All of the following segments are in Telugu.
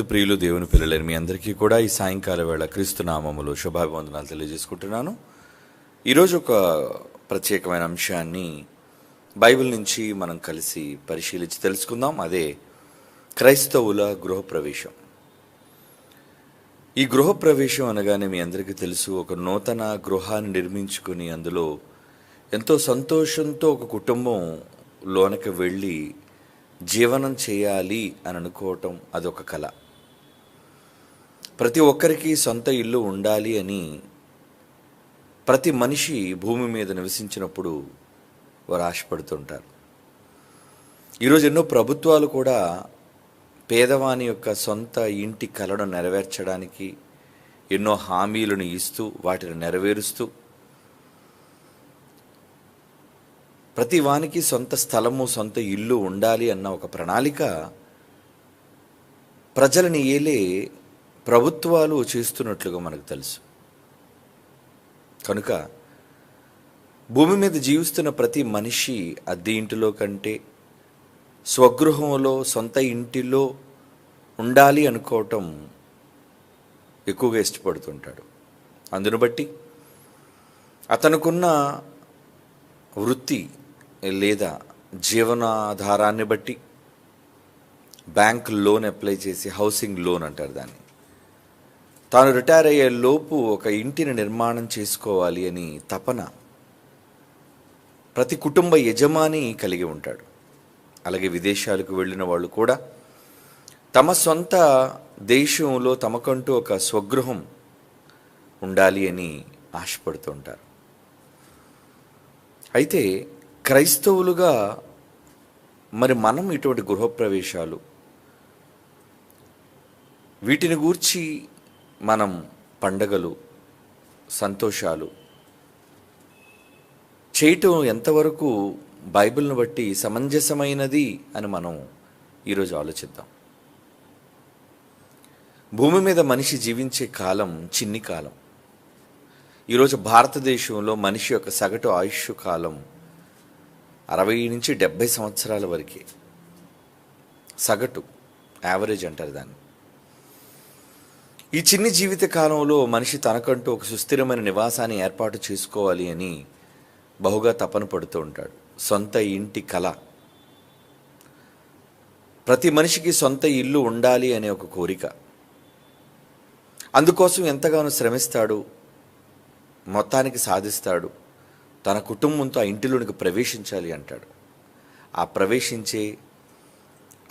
ప్రియులు దేవుని పిల్లలని మీ అందరికీ కూడా ఈ సాయంకాల వేళ క్రీస్తు నామములో శుభాభివందనాలు తెలియజేసుకుంటున్నాను. ఈరోజు ఒక ప్రత్యేకమైన అంశాన్ని బైబిల్ నుంచి మనం కలిసి పరిశీలించి తెలుసుకుందాం. అదే క్రైస్తవుల గృహప్రవేశం. ఈ గృహప్రవేశం అనగానే మీ అందరికీ తెలుసు, ఒక నూతన గృహాన్ని నిర్మించుకుని అందులో ఎంతో సంతోషంతో ఒక కుటుంబం లోనకి వెళ్ళి జీవనం చేయాలి అని అనుకోవటం అదొక కళ. ప్రతి ఒక్కరికి సొంత ఇల్లు ఉండాలి అని ప్రతి మనిషి భూమి మీద నివసించినప్పుడు వారు ఆశపడుతుంటారు. ఈరోజు ఎన్నో ప్రభుత్వాలు కూడా పేదవాని యొక్క సొంత ఇంటి కలను నెరవేర్చడానికి ఎన్నో హామీలను ఇస్తూ వాటిని నెరవేరుస్తూ ప్రతి వానికి సొంత స్థలము, సొంత ఇల్లు ఉండాలి అన్న ఒక ప్రణాళిక ప్రజలని ఏలే ప్రభుత్వాలు చేస్తున్నట్లుగా మనకు తెలుసు. కనుక భూమి మీద జీవిస్తున్న ప్రతి మనిషి అద్దె ఇంటిలో కంటే స్వగృహంలో, సొంత ఇంటిలో ఉండాలి అనుకోవటం ఎక్కువగా ఇష్టపడుతుంటాడు. అందును బట్టి అతనుకున్న వృత్తి లేదా జీవనాధారాన్ని బట్టి బ్యాంక్ లోన్ అప్లై చేసి, హౌసింగ్ లోన్ అంటారు దాన్ని, తాను రిటైర్ అయ్యే లోపు ఒక ఇంటిని నిర్మాణం చేసుకోవాలి అని తపన ప్రతి కుటుంబ యజమాని కలిగి ఉంటాడు. అలాగే విదేశాలకు వెళ్ళిన వాళ్ళు కూడా తమ సొంత దేశంలో తమకంటూ ఒక స్వగృహం ఉండాలి అని ఆశపడుతూ ఉంటారు. అయితే క్రైస్తవులుగా మరి మనం ఇటువంటి గృహప్రవేశాలు వీటిని గూర్చి మనం పండగలు, సంతోషాలు చేయటం ఎంతవరకు బైబిల్ను బట్టి సమంజసమైనది అని మనం ఈరోజు ఆలోచిద్దాం. భూమి మీద మనిషి జీవించే కాలం చిన్ని కాలం. ఈరోజు భారతదేశంలో మనిషి యొక్క సగటు ఆయుష్ కాలం 60 నుంచి 70 సంవత్సరాల వరకే. సగటు, యావరేజ్ అంటారు దాన్ని. ఈ చిన్ని జీవిత కాలంలో మనిషి తనకంటూ ఒక సుస్థిరమైన నివాసాన్ని ఏర్పాటు చేసుకోవాలి అని బహుగా తపన పడుతూ ఉంటాడు. సొంత ఇంటి కళ. ప్రతి మనిషికి సొంత ఇల్లు ఉండాలి అనే ఒక కోరిక. అందుకోసం ఎంతగానో శ్రమిస్తాడు, మొత్తానికి సాధిస్తాడు. తన కుటుంబంతో ఆ ఇంటిలోనికి ప్రవేశించాలి అంటాడు. ఆ ప్రవేశించే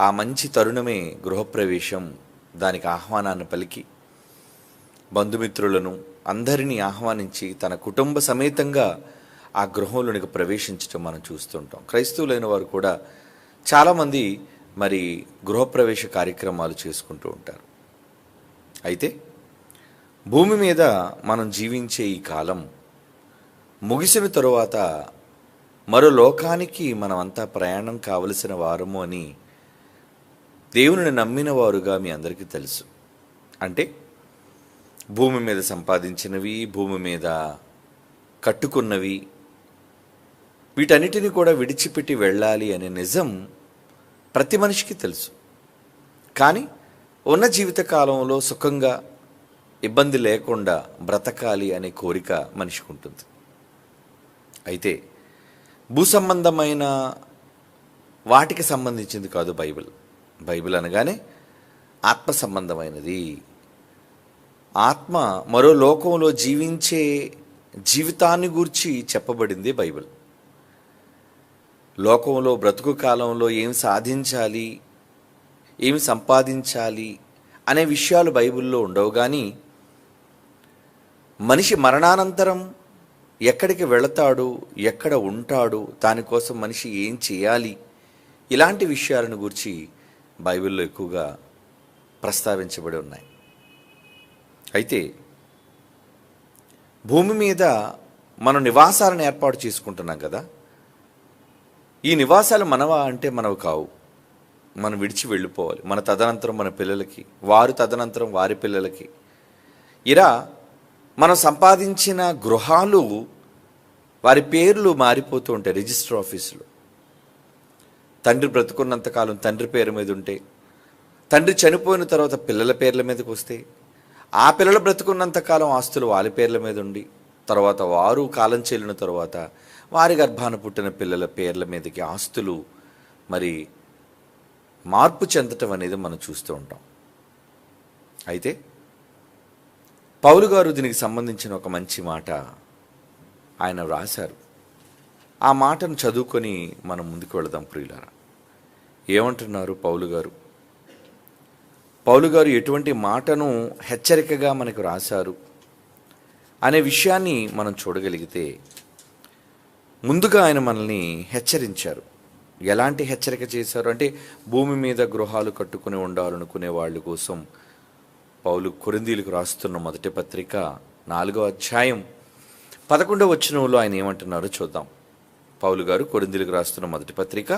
ఆ మంచి తరుణమే గృహప్రవేశం. దానికి ఆహ్వానాన్ని పలికి బంధుమిత్రులను అందరినీ ఆహ్వానించి తన కుటుంబ సమేతంగా ఆ గృహంలోనికి ప్రవేశించడం మనం చూస్తుంటాం. క్రైస్తవులైన వారు కూడా చాలామంది మరి గృహప్రవేశ కార్యక్రమాలు చేసుకుంటూ ఉంటారు. అయితే భూమి మీద మనం జీవించే ఈ కాలం ముగిసిన తరువాత మరో లోకానికి మనమంతా ప్రయాణం కావలసిన వారము అని దేవుని నమ్మిన వారుగా మీ అందరికీ తెలుసు. అంటే భూమి మీద సంపాదించినవి, భూమి మీద కట్టుకున్నవి, వీటన్నిటిని కూడా విడిచిపెట్టి వెళ్ళాలి అనే నిజం ప్రతి మనిషికి తెలుసు. కానీ ఉన్న జీవితకాలంలో సుఖంగా, ఇబ్బంది లేకుండా బ్రతకాలి అనే కోరిక మనిషికి ఉంటుంది. అయితే భూ సంబంధమైన వాటికి సంబంధించింది కాదు బైబిల్. బైబిల్ అనగానే ఆత్మ సంబంధమైనది. ఆత్మ మరో లోకంలో జీవించే జీవితాన్ని గూర్చి చెప్పబడింది బైబిల్. లోకంలో బ్రతుకు కాలంలో ఏం సాధించాలి, ఏమి సంపాదించాలి అనే విషయాలు బైబిల్లో ఉండవు. కానీ మనిషి మరణానంతరం ఎక్కడికి వెళతాడు, ఎక్కడ ఉంటాడు, దానికోసం మనిషి ఏం చేయాలి, ఇలాంటి విషయాలను గురించి బైబిల్లో ఎక్కువగా ప్రస్తావించబడి ఉన్నాయి. అయితే భూమి మీద మనం నివాసాలను ఏర్పాటు చేసుకుంటున్నాం కదా. ఈ నివాసాలు మనవా అంటే మనవి కావు. మనం విడిచి వెళ్ళిపోవాలి. మన తదనంతరం మన పిల్లలకి, వారు తదనంతరం వారి పిల్లలకి. ఇలా మనం సంపాదించిన గృహాలు వారి పేర్లు మారిపోతూ ఉంటాయి రిజిస్టర్ ఆఫీసులో. తండ్రి బ్రతుకున్నంతకాలం తండ్రి పేరు మీద ఉంటే, తండ్రి చనిపోయిన తర్వాత పిల్లల పేర్ల మీదకి వస్తే, ఆ పిల్లలు బ్రతుకున్నంతకాలం ఆస్తులు వాళ్ళ పేర్ల మీద ఉండి, తర్వాత వారు కాలం చెల్లిన తర్వాత వారి గర్భాన పుట్టిన పిల్లల పేర్ల మీదకి ఆస్తులు మరి మార్పు చెందటం అనేది మనం చూస్తూ ఉంటాం. అయితే పౌలు గారు దీనికి సంబంధించిన ఒక మంచి మాట ఆయన రాశారు. ఆ మాటను చదువుకొని మనం ముందుకు వెళదాం ప్రియులారా. ఏమంటున్నారు పౌలు గారు? పౌలు గారు ఎటువంటి మాటను హెచ్చరికగా మనకు రాశారు అనే విషయాన్ని మనం చూడగలిగితే, ముందుగా ఆయన మనల్ని హెచ్చరించారు. ఎలాంటి హెచ్చరిక చేశారు అంటే, భూమి మీద గృహాలు కట్టుకుని ఉండాలనుకునే వాళ్ళ కోసం పౌలు కొరింథీయులకు రాస్తున్న మొదటి పత్రిక 4వ అధ్యాయం 11వ వచనంలో ఆయన ఏమంటున్నారో చూద్దాం. పౌలు గారు కొరింథీయులకు రాస్తున్న మొదటి పత్రిక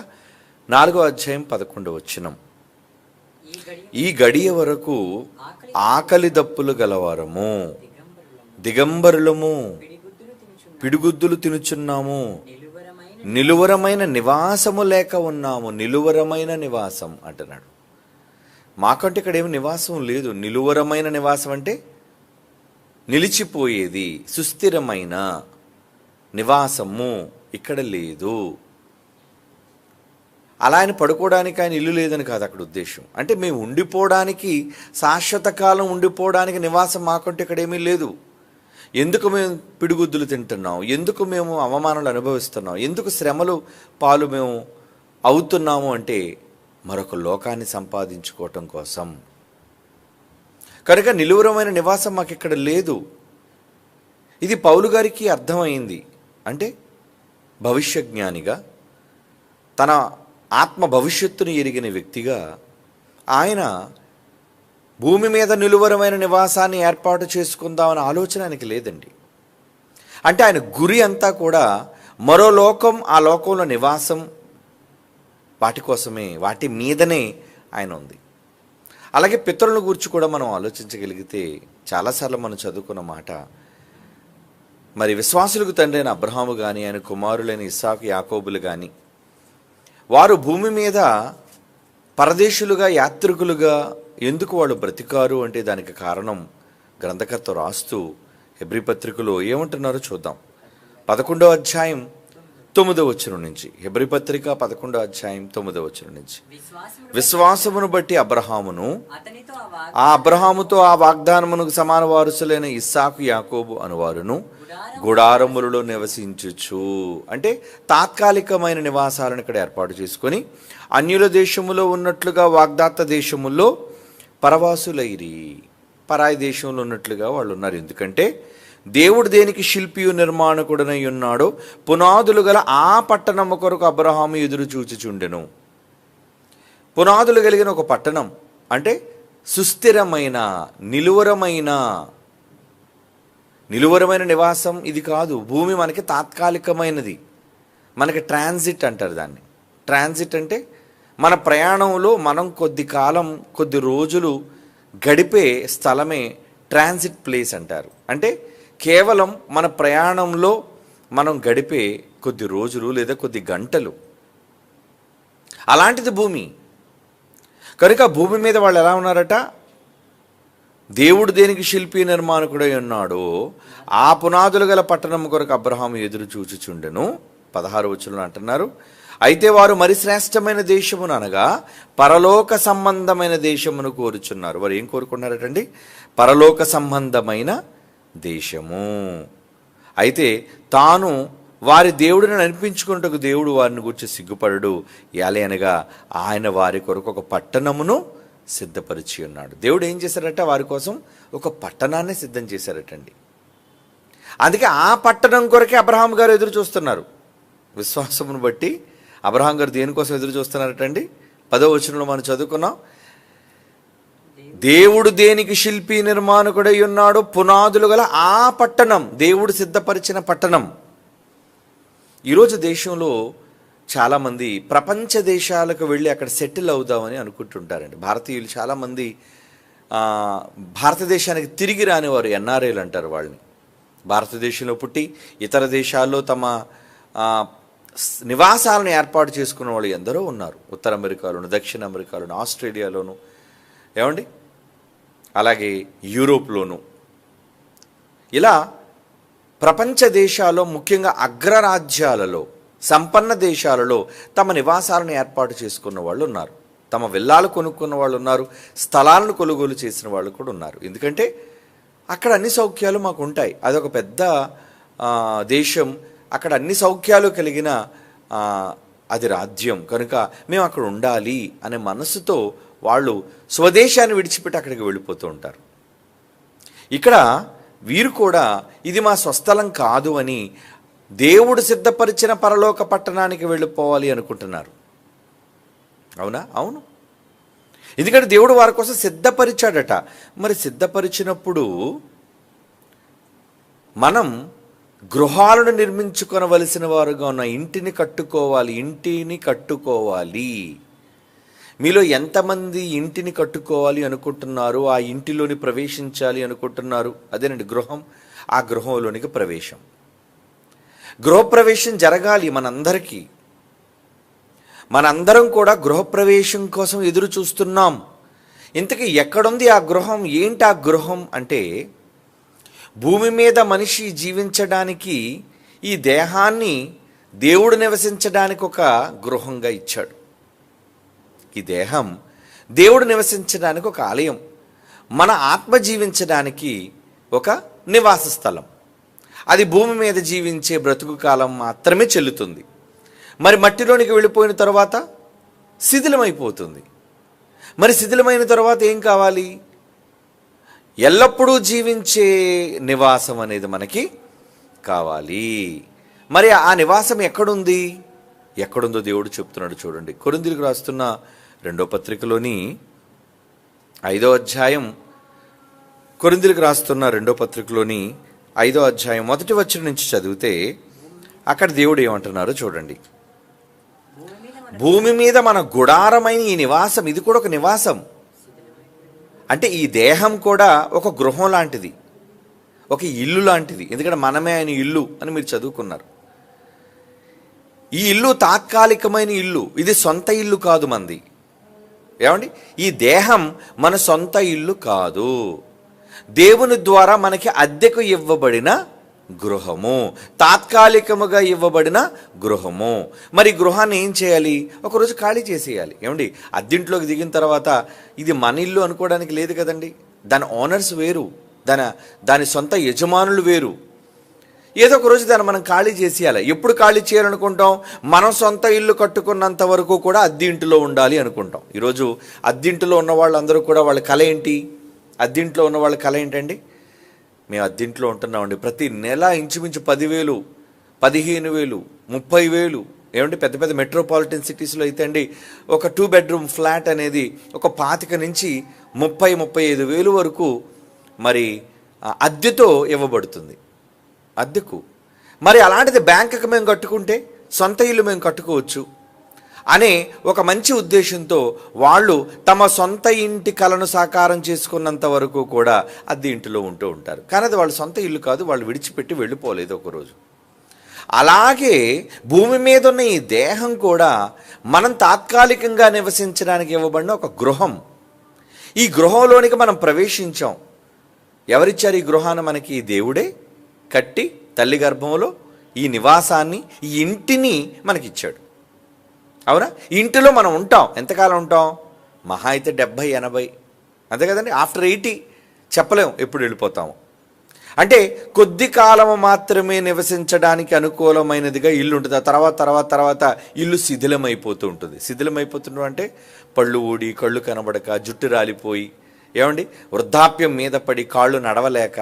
4వ అధ్యాయం 11వ వచనం. ఈ గడియ వరకు ఆకలి దప్పులు గలవారము, దిగంబరులము, పిడిగుద్దులు తినుచున్నాము, నిలువరమైన నివాసము లేక ఉన్నాము. నిలువరమైన నివాసం అంటున్నాడు. మాకంటే ఇక్కడ ఏమి నివాసం లేదు. నిలువరమైన నివాసం అంటే నిలిచిపోయేది, సుస్థిరమైన నివాసము ఇక్కడ లేదు. అలా ఆయన పడుకోవడానికి ఆయన ఇల్లు లేదని కాదు అక్కడ ఉద్దేశం. అంటే మేము ఉండిపోవడానికి, శాశ్వత కాలం ఉండిపోవడానికి నివాసం మాకంటే ఇక్కడ ఏమీ లేదు. ఎందుకు మేము పిడిగుద్దులు తింటున్నాం, ఎందుకు మేము అవమానాలు అనుభవిస్తున్నాం, ఎందుకు శ్రమలు పాలు మేము అవుతున్నాము అంటే మరొక లోకాన్ని సంపాదించుకోవటం కోసం. కనుక నిలువరమైన నివాసం మాకు ఇక్కడ లేదు. ఇది పౌలు గారికి అర్థమైంది. అంటే భవిష్య జ్ఞానిగా, తన ఆత్మ భవిష్యత్తును ఎరిగిన వ్యక్తిగా ఆయన భూమి మీద నిలువరమైన నివాసాన్ని ఏర్పాటు చేసుకుందామనే ఆలోచన ఆయనకి లేదండి. అంటే ఆయన గురి అంతా కూడా మరో లోకం, ఆ లోకంలో నివాసం, వాటి కోసమే, వాటి మీదనే ఆయన ఉంది. అలాగే పితరులను గురించి కూడా మనం ఆలోచించగలిగితే, చాలాసార్లు మనం చదువుకున్న మాట, మరి విశ్వాసులకు తండ్రి అయిన అబ్రహాము కానీ, ఆయన కుమారులైన ఇస్సాకు, యాకోబులు కానీ, వారు భూమి మీద పరదేశులుగా, యాత్రికులుగా ఎందుకు వాళ్ళు బ్రతికారు అంటే దానికి కారణం గ్రంథకర్త రాస్తూ హెబ్రీ పత్రికలో ఏమంటున్నారో చూద్దాం. 11వ అధ్యాయం 9వ వచనం నుంచి, హెబ్రీ పత్రిక 11వ అధ్యాయం 9వ వచనం నుంచి, విశ్వాసమును బట్టి అబ్రహామును, ఆ అబ్రహాముతో ఆ వాగ్దానమునకు సమాన వారసులైన ఇస్సాకు, యాకోబు అనువారును గుడారములలో నివసించుచు. అంటే తాత్కాలికమైన నివాసాలను ఇక్కడ ఏర్పాటు చేసుకొని అన్యుల దేశములో ఉన్నట్లుగా వాగ్దాత దేశములో పరవాసులైరి. పరాయి దేశంలో ఉన్నట్లుగా వాళ్ళు ఉన్నారు. ఎందుకంటే దేవుడు దేనికి శిల్పియు నిర్మాణకుడనై ఉన్నాడో పునాదులు గల ఆ పట్టణము కొరకు అబ్రహాము ఎదురు చూచుచుండెను. పునాదులు కలిగిన ఒక పట్టణం అంటే సుస్థిరమైన, నిలువరమైన నివాసం ఇది కాదు. భూమి మనకి తాత్కాలికమైనది, మనకి ట్రాన్సిట్ అంటారు దాన్ని. ట్రాన్సిట్ అంటే మన ప్రయాణంలో మనం కొద్ది కాలం, కొద్ది రోజులు గడిపే స్థలమే ట్రాన్సిట్ ప్లేస్ అంటారు. అంటే కేవలం మన ప్రయాణంలో మనం గడిపే కొద్ది రోజులు లేదా కొద్ది గంటలు, అలాంటిది భూమి. కనుక భూమి మీద వాళ్ళు ఎలా ఉన్నారట? దేవుడు దేనికి శిల్పి నిర్మాణకుడై ఉన్నాడో ఆ పునాదులు గల పట్టణం కొరకు అబ్రహాము ఎదురు చూచుచుండెను. 16వ వచనంలో అంటున్నారు, అయితే వారు మరి శ్రేష్టమైన దేశమును అనగా పరలోక సంబంధమైన దేశమును కోరుచున్నారు. వారు ఏం కోరుకున్నారటండి? పరలోక సంబంధమైన దేశము. అయితే తాను వారి దేవుడిని అనిపించుకున్నట్టుకు దేవుడు వారిని గురించి సిగ్గుపడడు. యాలే అనగా ఆయన వారి కొరకు ఒక పట్టణమును సిద్ధపరిచి ఉన్నాడు. దేవుడు ఏం చేశారట? వారి కోసం ఒక పట్టణాన్ని సిద్ధం చేశారటండి. అందుకే ఆ పట్టణం కొరకే అబ్రహాం గారు ఎదురు చూస్తున్నారు. విశ్వాసమును బట్టి అబ్రహాం గారు దేనికోసం ఎదురు చూస్తున్నారటండి? 10వ వచనంలో మనం చదువుకున్నాం, దేవుడు దేనికి శిల్పి నిర్మాణకుడై ఉన్నాడో పునాదులు గల ఆ పట్టణం, దేవుడు సిద్ధపరిచిన పట్టణం. ఈరోజు దేశంలో చాలామంది ప్రపంచ దేశాలకు వెళ్ళి అక్కడ సెటిల్ అవుదామని అనుకుంటుంటారండి. భారతీయులు చాలామంది భారతదేశానికి తిరిగి రానివారు ఎన్ఆర్ఐలు అంటారు వాళ్ళని. భారతదేశంలో పుట్టి ఇతర దేశాల్లో తమ నివాసాలను ఏర్పాటు చేసుకున్న వాళ్ళు ఎందరో ఉన్నారు. ఉత్తర అమెరికాలోను, దక్షిణ అమెరికాలోను, ఆస్ట్రేలియాలోను, ఏమండి, అలాగే యూరోప్లోను, ఇలా ప్రపంచ దేశాల్లో, ముఖ్యంగా అగ్రరాజ్యాలలో, సంపన్న దేశాలలో తమ నివాసాలను ఏర్పాటు చేసుకున్న వాళ్ళు ఉన్నారు. తమ విల్లాలు కొనుక్కున్న వాళ్ళు ఉన్నారు. స్థలాలను కొనుగోలు చేసిన వాళ్ళు కూడా ఉన్నారు. ఎందుకంటే అక్కడ అన్ని సౌఖ్యాలు మాకు ఉంటాయి. అదొక పెద్ద దేశం, అక్కడ అన్ని సౌఖ్యాలు కలిగిన అది రాజ్యం కనుక మేము అక్కడ ఉండాలి అనే మనసుతో వాళ్ళు స్వదేశాన్ని విడిచిపెట్టి అక్కడికి వెళ్ళిపోతూ ఉంటారు. ఇక్కడ వీరు కూడా ఇది మా స్వస్థలం కాదు అని దేవుడు సిద్ధపరిచిన పరలోక పట్టణానికి వెళ్ళిపోవాలి అనుకుంటున్నారు. అవునా? అవును. ఎందుకంటే దేవుడు వారి కోసం సిద్ధపరిచాడట. మరి సిద్ధపరిచినప్పుడు మనం గృహాలను నిర్మించుకొనవలసిన వారుగా ఉన్న ఇంటిని కట్టుకోవాలి. మీలో ఎంతమంది ఇంటిని కట్టుకోవాలి అనుకుంటున్నారు? ఆ ఇంటిలోని ప్రవేశించాలి అనుకుంటున్నారు? అదేనండి గృహం. ఆ గృహంలోనికి ప్రవేశం, గృహప్రవేశం జరగాలి మనందరికీ. మనందరం కూడా గృహప్రవేశం కోసం ఎదురు చూస్తున్నాం. ఇంతకీ ఎక్కడుంది ఆ గృహం? ఏంటి ఆ గృహం అంటే, భూమి మీద మనిషి జీవించడానికి ఈ దేహాన్ని దేవుడు నివసించడానికి ఒక గృహంగా ఇచ్చాడు. ఈ దేహం దేవుడు నివసించడానికి ఒక ఆలయం, మన ఆత్మ జీవించడానికి ఒక నివాస స్థలం. అది భూమి మీద జీవించే బ్రతుకు కాలం మాత్రమే చెల్లుతుంది. మరి మట్టిలోనికి వెళ్ళిపోయిన తర్వాత శిథిలమైపోతుంది. మరి శిథిలమైన తర్వాత ఏం కావాలి? ఎల్లప్పుడూ జీవించే నివాసం అనేది మనకి కావాలి. మరి ఆ నివాసం ఎక్కడుందో దేవుడు చెప్తున్నాడు. చూడండి, కొరింథీయులకు రాస్తున్న 2వ పత్రికలోని 5వ అధ్యాయం, కొరింథీయులకు రాస్తున్న 2వ పత్రికలోని 5వ అధ్యాయం 1వ వచనం నుంచి చదివితే అక్కడ దేవుడు ఏమంటున్నారో చూడండి. భూమి మీద మన గుడారమైన ఈ నివాసం, ఇది కూడా ఒక నివాసం. అంటే ఈ దేహం కూడా ఒక గృహం లాంటిది, ఒక ఇల్లు లాంటిది. ఎందుకంటే మనమే ఆయన ఇల్లు అని మీరు చదువుకున్నారు. ఈ ఇల్లు తాత్కాలికమైన ఇల్లు, ఇది సొంత ఇల్లు కాదు మంది. ఏమండి, ఈ దేహం మన సొంత ఇల్లు కాదు. దేవుని ద్వారా మనకి అద్దెకు ఇవ్వబడిన గృహము, తాత్కాలికముగా ఇవ్వబడిన గృహము. మరి గృహాన్ని ఏం చేయాలి? ఒకరోజు ఖాళీ చేసేయాలి. ఏమండి, అద్దెంట్లోకి దిగిన తర్వాత ఇది మన ఇల్లు అనుకోవడానికి లేదు కదండి. దాని ఓనర్స్ వేరు, దాని సొంత యజమానులు వేరు. ఏదో ఒక రోజు దాన్ని మనం ఖాళీ చేసేయాలి. ఎప్పుడు ఖాళీ చేయాలనుకుంటాం? మనం సొంత ఇల్లు కట్టుకున్నంత వరకు కూడా అద్దె ఇంటిలో ఉండాలి అనుకుంటాం. ఈరోజు అద్దెంటిలో ఉన్న వాళ్ళందరూ కూడా వాళ్ళ కళ ఏంటి? అద్దెంట్లో ఉన్న వాళ్ళ కళ ఏంటండి? మేము అద్దెంట్లో ఉంటున్నామండి, ప్రతి నెల ఇంచుమించు 10,000, 15,000, 30,000. ఏమంటే పెద్ద పెద్ద మెట్రోపాలిటన్ సిటీస్లో అయితే అండి ఒక 2 బెడ్రూమ్ ఫ్లాట్ అనేది ఒక 25 నుంచి 30-35,000 వరకు మరి అద్దెతో ఇవ్వబడుతుంది, అద్దెకు. మరి అలాంటిది బ్యాంకుకి మేము కట్టుకుంటే సొంత ఇల్లు మేము కట్టుకోవచ్చు అనే ఒక మంచి ఉద్దేశంతో వాళ్ళు తమ సొంత ఇంటి కలను సాకారం చేసుకున్నంత వరకు కూడా అద్దె ఇంటిలో ఉంటూ ఉంటారు. కానీ అది వాళ్ళ సొంత ఇల్లు కాదు, వాళ్ళు విడిచిపెట్టి వెళ్ళిపోలేదు ఒకరోజు. అలాగే భూమి మీద ఉన్న ఈ దేహం కూడా మనం తాత్కాలికంగా నివసించడానికి ఇవ్వబడిన ఒక గృహం. ఈ గృహంలోనికి మనం ప్రవేశించాం. ఎవరిచ్చారు ఈ గృహాన్ని మనకి? దేవుడే కట్టి తల్లి గర్భంలో ఈ నివాసాన్ని, ఈ ఇంటిని మనకిచ్చాడు. అవునా? ఇంటిలో మనం ఉంటాం. ఎంతకాలం ఉంటాం? మహా అయితే 70-80, అంతే కదండి. ఆఫ్టర్ 80 చెప్పలేము ఎప్పుడు వెళ్ళిపోతాము. అంటే కొద్ది కాలము మాత్రమే నివసించడానికి అనుకూలమైనదిగా ఇల్లు ఉంటుంది. ఆ తర్వాత ఇల్లు శిథిలమైపోతూ ఉంటుంది. శిథిలమైపోతుండడం అంటే పళ్ళు ఊడి, కళ్ళు కనబడక, జుట్టు రాలిపోయి, ఏమండి వృద్ధాప్యం మీద పడి, కాళ్ళు నడవలేక,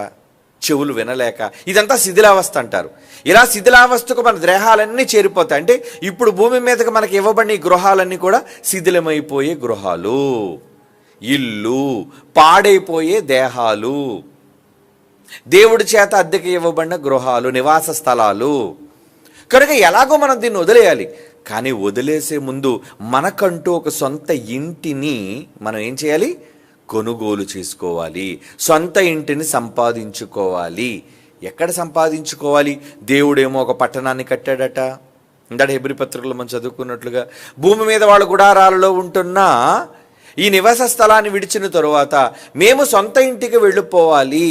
చెవులు వినలేక, ఇదంతా శిథిలావస్థ అంటారు. ఇలా శిథిలావస్థకు మన దేహాలన్నీ చేరిపోతాయి. అంటే ఇప్పుడు భూమి మీదకి మనకి ఇవ్వబడిన ఈ గృహాలన్నీ కూడా శిథిలమైపోయే గృహాలు, ఇల్లు, పాడైపోయే దేహాలు, దేవుడి చేత అద్దెకి ఇవ్వబడిన గృహాలు, నివాస స్థలాలు. కనుక ఎలాగో మనం దీన్ని వదిలేయాలి. కానీ వదిలేసే ముందు మనకంటూ ఒక సొంత ఇంటిని మనం ఏం చేయాలి? కొనుగోలు చేసుకోవాలి. సొంత ఇంటిని సంపాదించుకోవాలి. ఎక్కడ సంపాదించుకోవాలి? దేవుడేమో ఒక పట్టణాన్ని కట్టాడట. ఇందాక హెబ్రీ పత్రికలో మనం చదువుకున్నట్లుగా భూమి మీద వాళ్ళ గుడారాలలో ఉంటున్నా ఈ నివాస స్థలాన్ని విడిచిన తరువాత మేము సొంత ఇంటికి వెళ్ళిపోవాలి,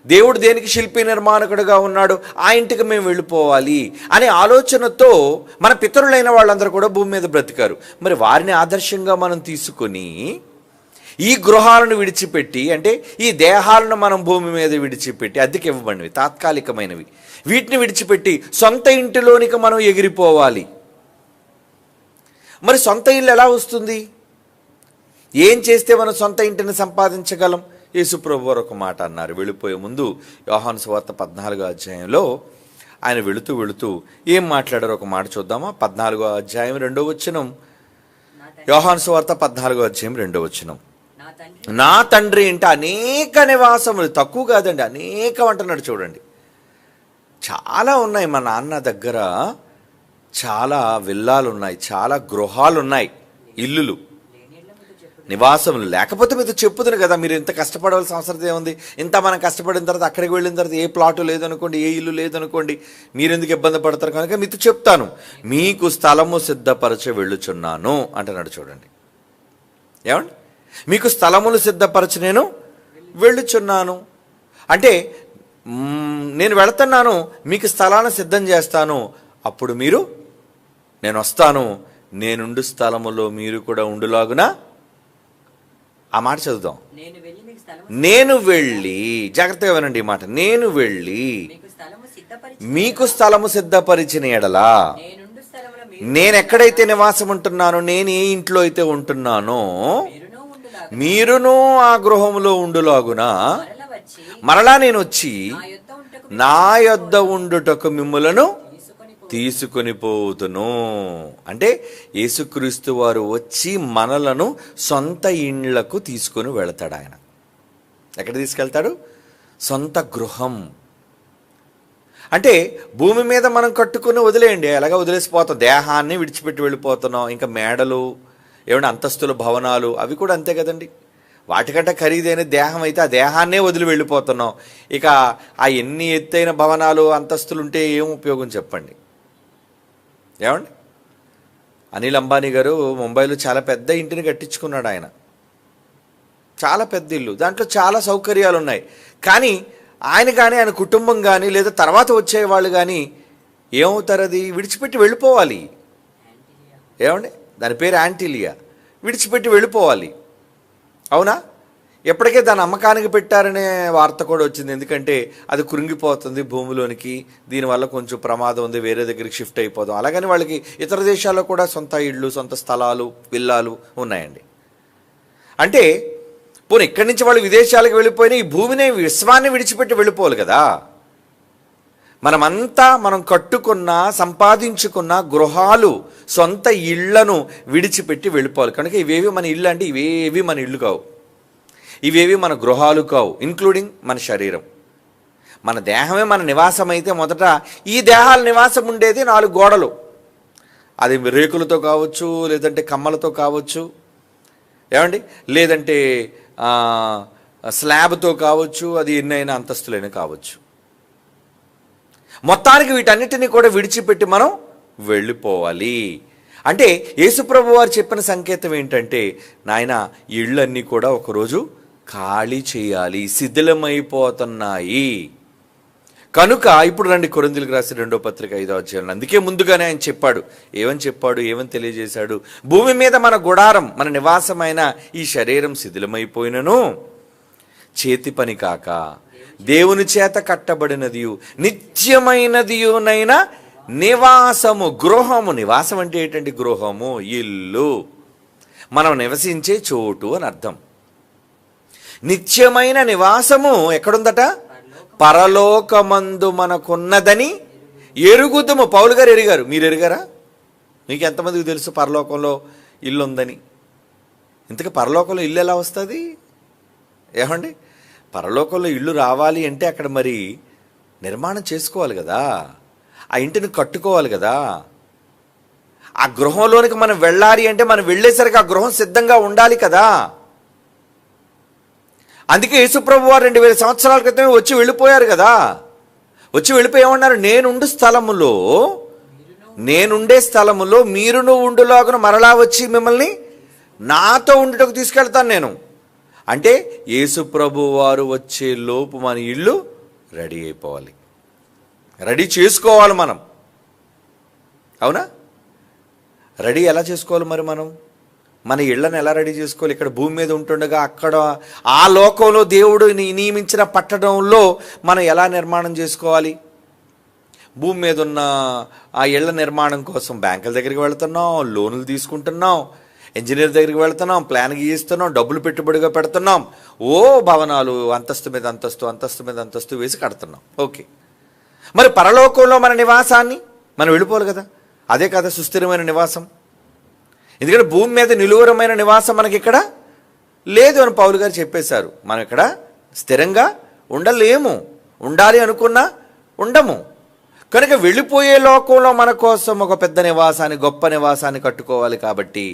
దేవుడు దేనికి శిల్పి నిర్మాణకుడుగా ఉన్నాడు, ఆ ఇంటికి మేము వెళ్ళిపోవాలి అనే ఆలోచనతో మన పితరులైన వాళ్ళందరూ కూడా భూమి మీద బ్రతికారు. మరి వారిని ఆదర్శంగా మనం తీసుకొని ఈ గృహాలను విడిచిపెట్టి, అంటే ఈ దేహాలను మనం భూమి మీద విడిచిపెట్టి, అద్దెకి ఇవ్వబడినవి తాత్కాలికమైనవి, వీటిని విడిచిపెట్టి సొంత ఇంటిలోనికి మనం ఎగిరిపోవాలి. మరి సొంత ఇల్లు ఎలా వస్తుంది? ఏం చేస్తే మనం సొంత ఇంటిని సంపాదించగలం? యేసుప్రభు వారు ఒక మాట అన్నారు వెళ్ళిపోయే ముందు. యోహాను సువార్త 14వ అధ్యాయంలో ఆయన వెళుతూ ఏం మాట్లాడారో ఒక మాట చూద్దామా? 14వ అధ్యాయం 2వ వచనం. యోహాను సువార్త 14వ అధ్యాయం 2వ వచనం. నా తండ్రి ఇంట అనేక నివాసములు, తక్కువ కాదండి, అనేకం అంటున్నాడు. చూడండి, చాలా ఉన్నాయి. మా నాన్న దగ్గర చాలా విల్లాలు ఉన్నాయి, చాలా గృహాలు ఉన్నాయి, ఇల్లులు, నివాసములు. లేకపోతే మీతో చెప్పుదును కదా, మీరు ఇంత కష్టపడవలసిన అవసరం ఏముంది? ఇంత మనం కష్టపడిన తర్వాత అక్కడికి వెళ్ళిన తర్వాత ఏ ప్లాటు లేదనుకోండి, ఏ ఇల్లు లేదనుకోండి, మీరు ఎందుకు ఇబ్బంది పడతారు? కనుక మీతో చెప్తాను, మీకు స్థలము సిద్ధపరచ వెళ్ళుచున్నాను అంటున్నాడు. చూడండి, ఏమండి, మీకు స్థలములు సిద్ధపరచ నేను వెళ్ళుచున్నాను అంటే నేను వెళుతున్నాను, మీకు స్థలాన్ని సిద్ధం చేస్తాను, అప్పుడు మీరు, నేను వస్తాను, నేనుండు స్థలములో మీరు కూడా ఉండులాగున. ఆ మాట చదువుదాం. నేను వెళ్ళి, జాగ్రత్తగా వినండి ఈ మాట, నేను వెళ్ళి మీకు స్థలము సిద్ధపరిచిన ఎడలా, నేను ఎక్కడైతే నివాసం ఉంటున్నానో, నేను ఏ ఇంట్లో అయితే ఉంటున్నానో, మీరును ఆ గృహములో ఉండులాగున మరలా నేను వచ్చి నా యొద్ద ఉండుటకు మిమ్ములను తీసుకొని పోతును. అంటే యేసుక్రీస్తు వారు వచ్చి మనలను సొంత ఇండ్లకు తీసుకొని వెళతాడు. ఆయన ఎక్కడ తీసుకెళ్తాడు? సొంత గృహం. అంటే భూమి మీద మనం కట్టుకుని వదిలేయండి, ఎలాగ వదిలేసిపోతాం, దేహాన్ని విడిచిపెట్టి వెళ్ళిపోతున్నాం. ఇంకా మేడలు, ఏమైనా అంతస్తుల భవనాలు, అవి కూడా అంతే కదండి. వాటికంటే ఖరీదైన దేహం అయితే ఆ దేహాన్నే వదిలి వెళ్ళిపోతున్నాం. ఇక ఆ ఎన్ని ఎత్తైన భవనాలు, అంతస్తులు ఉంటే ఏం ఉపయోగం చెప్పండి? ఏమండి, అనిల్ అంబానీ గారు ముంబైలో చాలా పెద్ద ఇంటిని కట్టించుకున్నాడు. ఆయన చాలా పెద్ద ఇల్లు, దాంట్లో చాలా సౌకర్యాలు ఉన్నాయి. కానీ ఆయన కానీ, ఆయన కుటుంబం కానీ, లేదా తర్వాత వచ్చే వాళ్ళు కానీ ఏమవుతారు? అది విడిచిపెట్టి వెళ్ళిపోవాలి. ఏమండి, దాని పేరు యాంటిలియా. విడిచిపెట్టి వెళ్ళిపోవాలి, అవునా? ఎప్పటికే దాని అమ్మకానికి పెట్టారనే వార్త కూడా వచ్చింది. ఎందుకంటే అది కృంగిపోతుంది భూమిలోనికి, దీనివల్ల కొంచెం ప్రమాదం ఉంది, వేరే దగ్గరికి షిఫ్ట్ అయిపోదాం. అలాగని వాళ్ళకి ఇతర దేశాల్లో కూడా సొంత ఇళ్ళు, సొంత స్థలాలు, విల్లాలు ఉన్నాయండి. అంటే పోనీ ఇక్కడి నుంచి వాళ్ళు విదేశాలకు వెళ్ళిపోయినా ఈ భూమిని, విశ్వాన్ని విడిచిపెట్టి వెళ్ళిపోవాలి కదా. మనమంతా మనం కట్టుకున్న, సంపాదించుకున్న గృహాలు, సొంత ఇళ్లను విడిచిపెట్టి వెళ్ళిపోవాలి. కనుక ఇవేవి మన ఇల్లు అంటే ఇవేవి మన ఇల్లు కావు, ఇవేవి మన గృహాలు కావు, ఇంక్లూడింగ్ మన శరీరం. మన దేహమే మన నివాసం అయితే మొదట ఈ దేహాల నివాసం ఉండేది 4 గోడలు. అది రేకులతో కావచ్చు, లేదంటే కమ్మలతో కావచ్చు, ఏమండి, లేదంటే స్లాబ్తో కావచ్చు, అది ఎన్నైనా అంతస్తులైనా కావచ్చు. మొత్తానికి వీటన్నిటినీ కూడా విడిచిపెట్టి మనం వెళ్ళిపోవాలి. అంటే యేసుప్రభు వారు చెప్పిన సంకేతం ఏంటంటే, నాయన ఇళ్ళన్నీ కూడా ఒకరోజు ఖాళీ చేయాలి, శిథిలమైపోతున్నాయి. కనుక ఇప్పుడు రండి కొరింథీయులకు రాసిన 2వ పత్రిక 5వ అధ్యాయం. అందుకే ముందుగానే ఆయన చెప్పాడు, ఏమని తెలియజేశాడు? భూమి మీద మన గుడారం, మన నివాసమైన ఈ శరీరం శిథిలమైపోయినను చేతి పని కాక దేవుని చేత కట్టబడినదియు నిత్యమైనదియునైన నివాసము, గృహము. నివాసం అంటే ఏంటండి? గృహము, ఇల్లు, మనం నివసించే చోటు అని అర్థం. నిత్యమైన నివాసము ఎక్కడుందట? పరలోకమందు మనకున్నదని ఎరుగుదుము. పౌలు గారు ఎరిగారు, మీరు ఎరిగారా? మీకు ఎంతమందికి తెలుసు పరలోకంలో ఇల్లు ఉందని? ఇంతకు పరలోకంలో ఇల్లు ఎలా వస్తుంది? ఏమండి, పరలోకంలో ఇల్లు రావాలి అంటే అక్కడ మరి నిర్మాణం చేసుకోవాలి కదా, ఆ ఇంటిని కట్టుకోవాలి కదా. ఆ గృహంలోనికి మనం వెళ్ళాలి అంటే మనం వెళ్ళేసరికి ఆ గృహం సిద్ధంగా ఉండాలి కదా. అందుకే యేసుప్రభు వారు 2000 సంవత్సరాల క్రితమే వచ్చి వెళ్ళిపోయారు కదా. వచ్చి వెళ్ళిపోయి ఏమన్నారు? నేనుండే స్థలములో మీరును ఉండులాగున మరలా వచ్చి మిమ్మల్ని నాతో ఉండుటకు తీసుకెళ్తాను నేను. అంటే యేసు ప్రభు వారు వచ్చే లోపు మన ఇల్లు రెడీ అయిపోవాలి, రెడీ చేసుకోవాలి మనం. అవునా? రెడీ ఎలా చేసుకోవాలి మరి మనం? మన ఇళ్లను ఎలా రెడీ చేసుకోవాలి? ఇక్కడ భూమి మీద ఉంటుండగా అక్కడ ఆ లోకంలో దేవుడు నియమించిన పట్టణంలో మనం ఎలా నిర్మాణం చేసుకోవాలి? భూమి మీద ఉన్న ఆ ఇళ్ల నిర్మాణం కోసం బ్యాంకుల దగ్గరికి వెళ్తున్నాం, లోన్లు తీసుకుంటున్నాం, ఇంజనీర్ దగ్గరికి వెళ్తున్నాం, ప్లాన్ గీయిస్తున్నాం, డబ్బులు పెట్టుబడిగా పెడుతున్నాం, భవనాలు అంతస్తు మీద అంతస్తు, అంతస్తు మీద అంతస్తు వేసి కడుతున్నాం. ఓకే, మరి పరలోకంలో మన నివాసాన్ని మనం వెళ్ళిపోవాలి కదా. అదే కదా సుస్థిరమైన నివాసం. ఎందుకంటే భూమి మీద నిలువరమైన నివాసం మనకి ఇక్కడ లేదు అని పౌలు గారు చెప్పేశారు. మనం ఇక్కడ స్థిరంగా ఉండలేము, ఉండాలి అనుకున్నా ఉండము. కనుక వెళ్ళిపోయే లోకంలో మన కోసం ఒక పెద్ద నివాసాన్ని, గొప్ప నివాసాన్ని కట్టుకోవాలి. కాబట్టి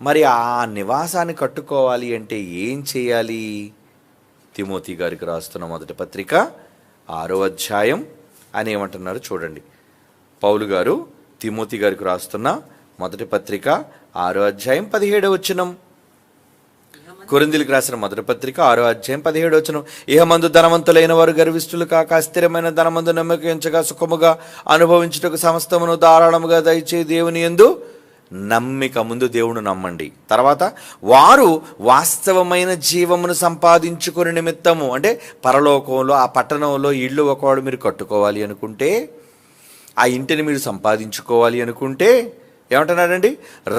మరి ఆ నివాసాన్ని కట్టుకోవాలి అంటే ఏం చేయాలి? తిమోతి గారికి రాస్తున్న మొదటి పత్రిక 6వ అధ్యాయం అని ఏమంటున్నారు చూడండి. పౌలు గారు తిమోతి గారికి రాస్తున్న మొదటి పత్రిక 6వ అధ్యాయం 17వ వచనం. కొరింథీయులకు రాసిన మొదటి పత్రిక 6వ అధ్యాయం 17వ వచనం. ఇహమందు ధనవంతులైన వారు గర్విష్ఠులు కాక అస్థిరమైన ధనమందు నమ్మకించగా సుఖముగా అనుభవించుటకు సమస్తమును ధారాళముగా దయచే దేవుని యందు నమ్మిక. ముందు దేవుడు నమ్మండి, తర్వాత వారు వాస్తవమైన జీవమును సంపాదించుకునే నిమిత్తము, అంటే పరలోకంలో ఆ పట్టణంలో ఇల్లు ఒకవాడు మీరు కట్టుకోవాలి అనుకుంటే, ఆ ఇంటిని మీరు సంపాదించుకోవాలి అనుకుంటే ఏమంటున్నాడండి?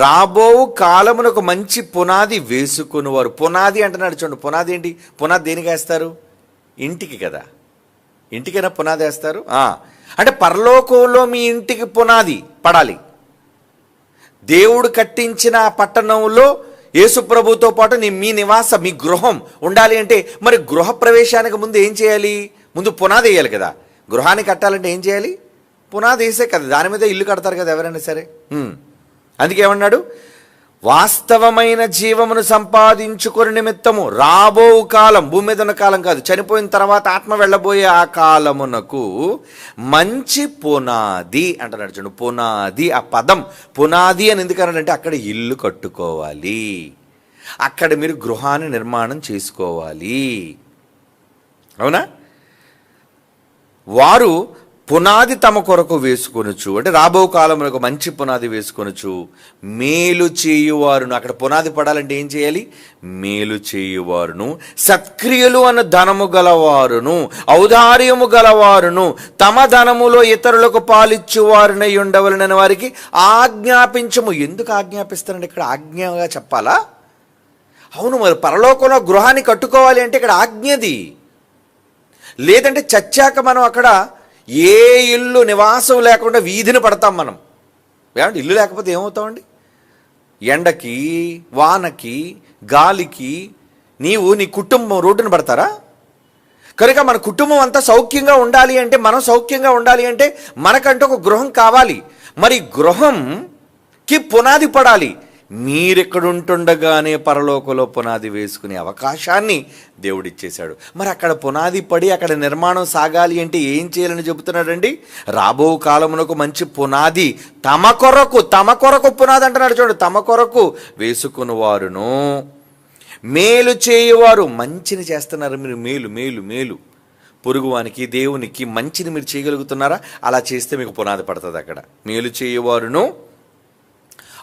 రాబో కాలమునకు మంచి పునాది వేసుకుని వారు. పునాది అంటున్నాడు చూడండి. పునాది ఏంటి? పునాది దేనికి వేస్తారు? ఇంటికి కదా. ఇంటికైనా పునాది వేస్తారు. అంటే పరలోకంలో మీ ఇంటికి పునాది పడాలి. దేవుడు కట్టించిన ఆ పట్టణంలో యేసుప్రభుతో పాటు మీ నివాసం, మీ గృహం ఉండాలి అంటే మరి గృహ ప్రవేశానికి ముందు ఏం చేయాలి? ముందు పునాది వేయాలి కదా. గృహాన్ని కట్టాలంటే ఏం చేయాలి? పునాది వేసే కదా, దాని మీద ఇల్లు కడతారు కదా ఎవరైనా సరే. అందుకే ఏమన్నాడు? వాస్తవమైన జీవమును సంపాదించుకుని నిమిత్తము రాబో కాలం, భూమి మీద ఉన్న కాలం కాదు, చనిపోయిన తర్వాత ఆత్మ వెళ్ళబోయే ఆ కాలమునకు మంచి పునాది అంటున్నాడు చూడు. పునాది, ఆ పదం పునాది అని ఎందుకన్నాడంటే అక్కడ ఇల్లు కట్టుకోవాలి, అక్కడ మీరు గృహాన్ని నిర్మాణం చేసుకోవాలి. అవునా? వారు పునాది తమ కొరకు వేసుకొనుచు, అంటే రాబో కాలంలో మంచి పునాది వేసుకొనుచు మేలు చేయువారును. అక్కడ పునాది పడాలంటే ఏం చేయాలి? మేలు చేయువారును, సత్క్రియలు అన్న ధనము గలవారును, ఔదార్యము గలవారును, తమ ధనములో ఇతరులకు పాలిచ్చువారునై ఉండవలనని వారికి ఆజ్ఞాపించము. ఎందుకు ఆజ్ఞాపిస్తారండి? ఇక్కడ ఆజ్ఞగా చెప్పాలా? అవును, మరి పరలోకంలో గృహాన్ని కట్టుకోవాలి అంటే ఇక్కడ ఆజ్ఞది. లేదంటే చచ్చాక మనం అక్కడ ఏ ఇల్లు నివాసం లేకుండా వీధిని పడతాం మనం. ఏమంటే ఇల్లు లేకపోతే ఏమవుతామండి? ఎండకి, వానకి, గాలికి నీ కుటుంబం రోడ్డున పడతారా? కనుక మన కుటుంబం అంతా సౌఖ్యంగా ఉండాలి అంటే, మనం సౌఖ్యంగా ఉండాలి అంటే మనకంటూ ఒక గృహం కావాలి. మరి గృహంకి పునాది పడాలి. మీరెక్కడుంటుండగానే పరలోకంలో పునాది వేసుకునే అవకాశాన్ని దేవుడిచ్చేశాడు. మరి అక్కడ పునాది పడి అక్కడ నిర్మాణం సాగాలి అంటే ఏం చేయాలని చెబుతున్నాడండి? రాబో కాలమునకు మంచి పునాది తమ కొరకు పునాది అంటున్నాడు చూడండి. తమ కొరకు వేసుకుని వారును, మేలు చేయువారు. మంచిని చేస్తున్నారు మీరు. మేలు మేలు మేలు పొరుగువానికి, దేవునికి మంచిని మీరు చేయగలుగుతున్నారా? అలా చేస్తే మీకు పునాది పడుతుంది అక్కడ. మేలు చేయువారును,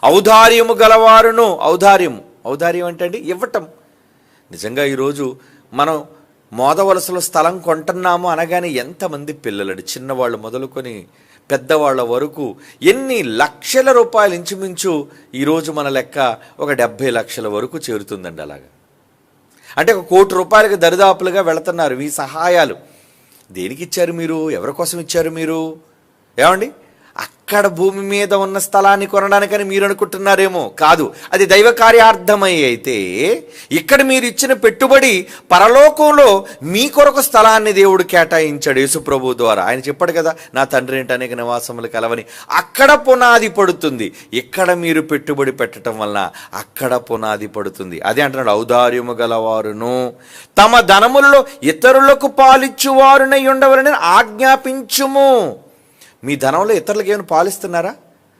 ఔదార్యము గలవారును. ఔదార్యం అంటే అండి ఇవ్వటం. నిజంగా ఈరోజు మనం మోదవలసలో స్థలం కొంటున్నాము అనగానే ఎంతమంది పిల్లలండి, చిన్నవాళ్ళు మొదలుకొని పెద్దవాళ్ళ వరకు ఎన్ని లక్షల రూపాయలు ఇంచుమించు ఈరోజు మన లెక్క ఒక 70 లక్షల వరకు చేరుతుందండి. అలాగా అంటే 1 కోటి రూపాయలకు దరిదాపులుగా వెళుతున్నారు ఈ సహాయాలు. దేనికి ఇచ్చారు మీరు? ఎవరి కోసం ఇచ్చారు మీరు? ఏమండి? అక్కడ భూమి మీద ఉన్న స్థలాన్ని కొనడానికని మీరు అనుకుంటున్నారేమో. కాదు, అది దైవ కార్యార్థమై అయితే ఇక్కడ మీరు ఇచ్చిన పెట్టుబడి పరలోకంలో మీ కొరకు స్థలాన్ని దేవుడు కేటాయించాడు యేసుప్రభు ద్వారా. ఆయన చెప్పాడు కదా, నా తండ్రి ఇంటి అనేక నివాసములు కలవని. అక్కడ పునాది పడుతుంది. ఇక్కడ మీరు పెట్టుబడి పెట్టడం వలన అక్కడ పునాది పడుతుంది. అదే అంటున్నాడు, ఔదార్యము గలవారును, తమ ధనములలో ఇతరులకు పాలిచ్చువారునై ఉండవలని ఆజ్ఞాపించుము. మీ ధనంలో ఇతరులకు ఏమైనా పాలిస్తున్నారా?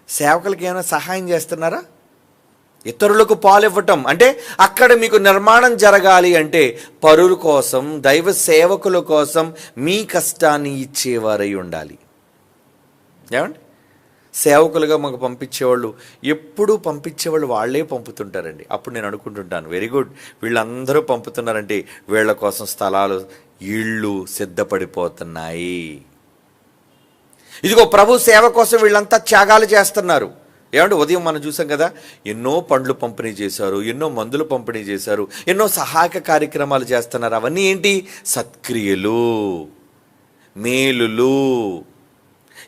సేవకులకి ఏమైనా సహాయం చేస్తున్నారా? ఇతరులకు పాలివ్వటం అంటే అక్కడ మీకు నిర్మాణం జరగాలి అంటే పరుల కోసం, దైవ సేవకుల కోసం మీ కష్టాన్ని ఇచ్చేవారై ఉండాలి. ఏమండి, సేవకులుగా మాకు పంపించేవాళ్ళు ఎప్పుడూ పంపించేవాళ్ళు వాళ్ళే పంపుతుంటారండి. అప్పుడు నేను అనుకుంటుంటాను, వెరీ గుడ్, వీళ్ళందరూ పంపుతున్నారంటే వీళ్ళ కోసం స్థలాలు, ఇళ్ళు సిద్ధపడిపోతున్నాయి. ఇదిగో ప్రభు సేవ కోసం వీళ్ళంతా త్యాగాలు చేస్తున్నారు. ఏమంటే ఉదయం మనం చూసాం కదా, ఎన్నో పండ్లు పంపిణీ చేశారు, ఎన్నో మందులు పంపిణీ చేశారు, ఎన్నో సహాయక కార్యక్రమాలు చేస్తున్నారు. అవన్నీ ఏంటి? సత్క్రియలు, మేలులు.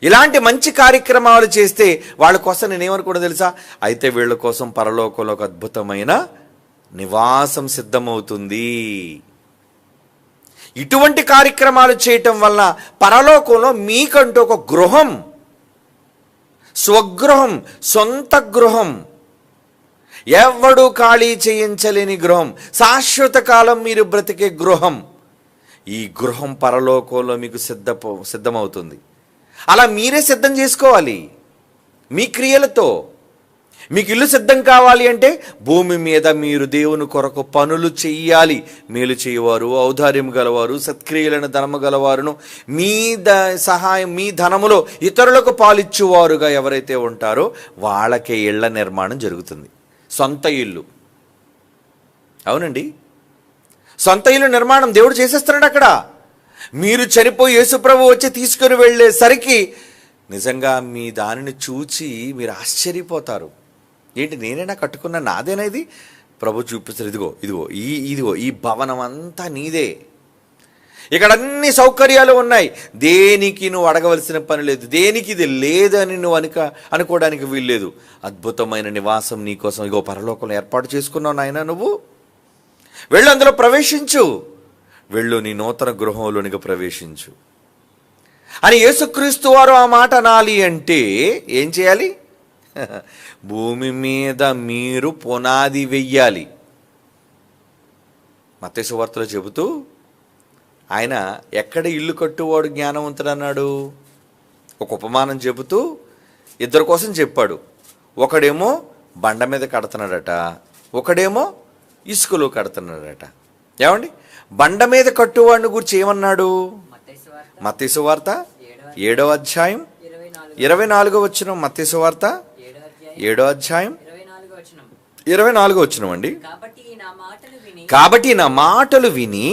ఇలాంటి మంచి కార్యక్రమాలు చేస్తే వాళ్ళ కోసం నేనేమనుకోవడం తెలుసా? అయితే వీళ్ళ కోసం పరలోకంలో ఒక అద్భుతమైన నివాసం సిద్ధమవుతుంది. ఇటువంటి కార్యక్రమాలు చేయటం వల్ల పరలోకంలో మీకంటూ ఒక గృహం, స్వగృహం, సొంత గృహం, ఎవడు ఖాళీ చేయించలేని గృహం, శాశ్వత కాలం మీరు బ్రతికే గృహం, ఈ గృహం పరలోకంలో మీకు సిద్ధమవుతుంది. అలా మీరే సిద్ధం చేసుకోవాలి మీ క్రియలతో. మీకు ఇల్లు సిద్ధం కావాలి అంటే భూమి మీద మీరు దేవుని కొరకు పనులు చెయ్యాలి. మేలు చేయవారు, ఔదార్యం గలవారు, సత్క్రియలను ధనము గలవారును, మీ సహాయం, మీ ధనములో ఇతరులకు పాలిచ్చువారుగా ఎవరైతే ఉంటారో వాళ్ళకే ఇళ్ల నిర్మాణం జరుగుతుంది. సొంత ఇల్లు. అవునండి, సొంత ఇల్లు నిర్మాణం దేవుడు చేసేస్తున్నాడు అక్కడ. మీరు చనిపోయి యేసుప్రభు వచ్చి తీసుకుని వెళ్ళేసరికి నిజంగా మీ దానిని చూచి మీరు ఆశ్చర్యపోతారు. ఏంటి, నేనైనా కట్టుకున్న, నాదేనా ఇది? ప్రభు చూపిస్తారు, ఇదిగో ఈ భవనం అంతా నీదే, ఇక్కడ అన్ని సౌకర్యాలు ఉన్నాయి, దేనికి నువ్వు అడగవలసిన పని లేదు, దేనికి ఇది లేదని నువ్వు అనుకోవడానికి వీల్లేదు. అద్భుతమైన నివాసం నీకోసం ఇగో పరలోకంలో ఏర్పాటు చేసుకున్నావు నాయన, నువ్వు వెళ్ళు, అందులో ప్రవేశించు, వెళ్ళు, నీ నూతన గృహంలోనికి ప్రవేశించు అని యేసుక్రీస్తు వారు ఆ మాట అనాలి అంటే ఏం చేయాలి? భూమి మీద మీరు పునాది వెయ్యాలి. మత్తయి సువార్తలో చెబుతూ ఆయన ఎక్కడ ఇల్లు కట్టువాడు జ్ఞానవంతుడు అన్నాడు? ఒక ఉపమానం చెబుతూ ఇద్దరి కోసం చెప్పాడు. ఒకడేమో బండ మీద కడుతున్నాడట, ఒకడేమో ఇసుకలో కడుతున్నాడట. ఏమండి, బండ మీద కట్టువాడిని గురించి ఏమన్నాడు? మత్తయి సువార్త 7వ అధ్యాయం 24వ వచనం. మత్తయి సువార్త 7వ అధ్యాయం 24వ వచనం అండి. కాబట్టి నా మాటలు విని,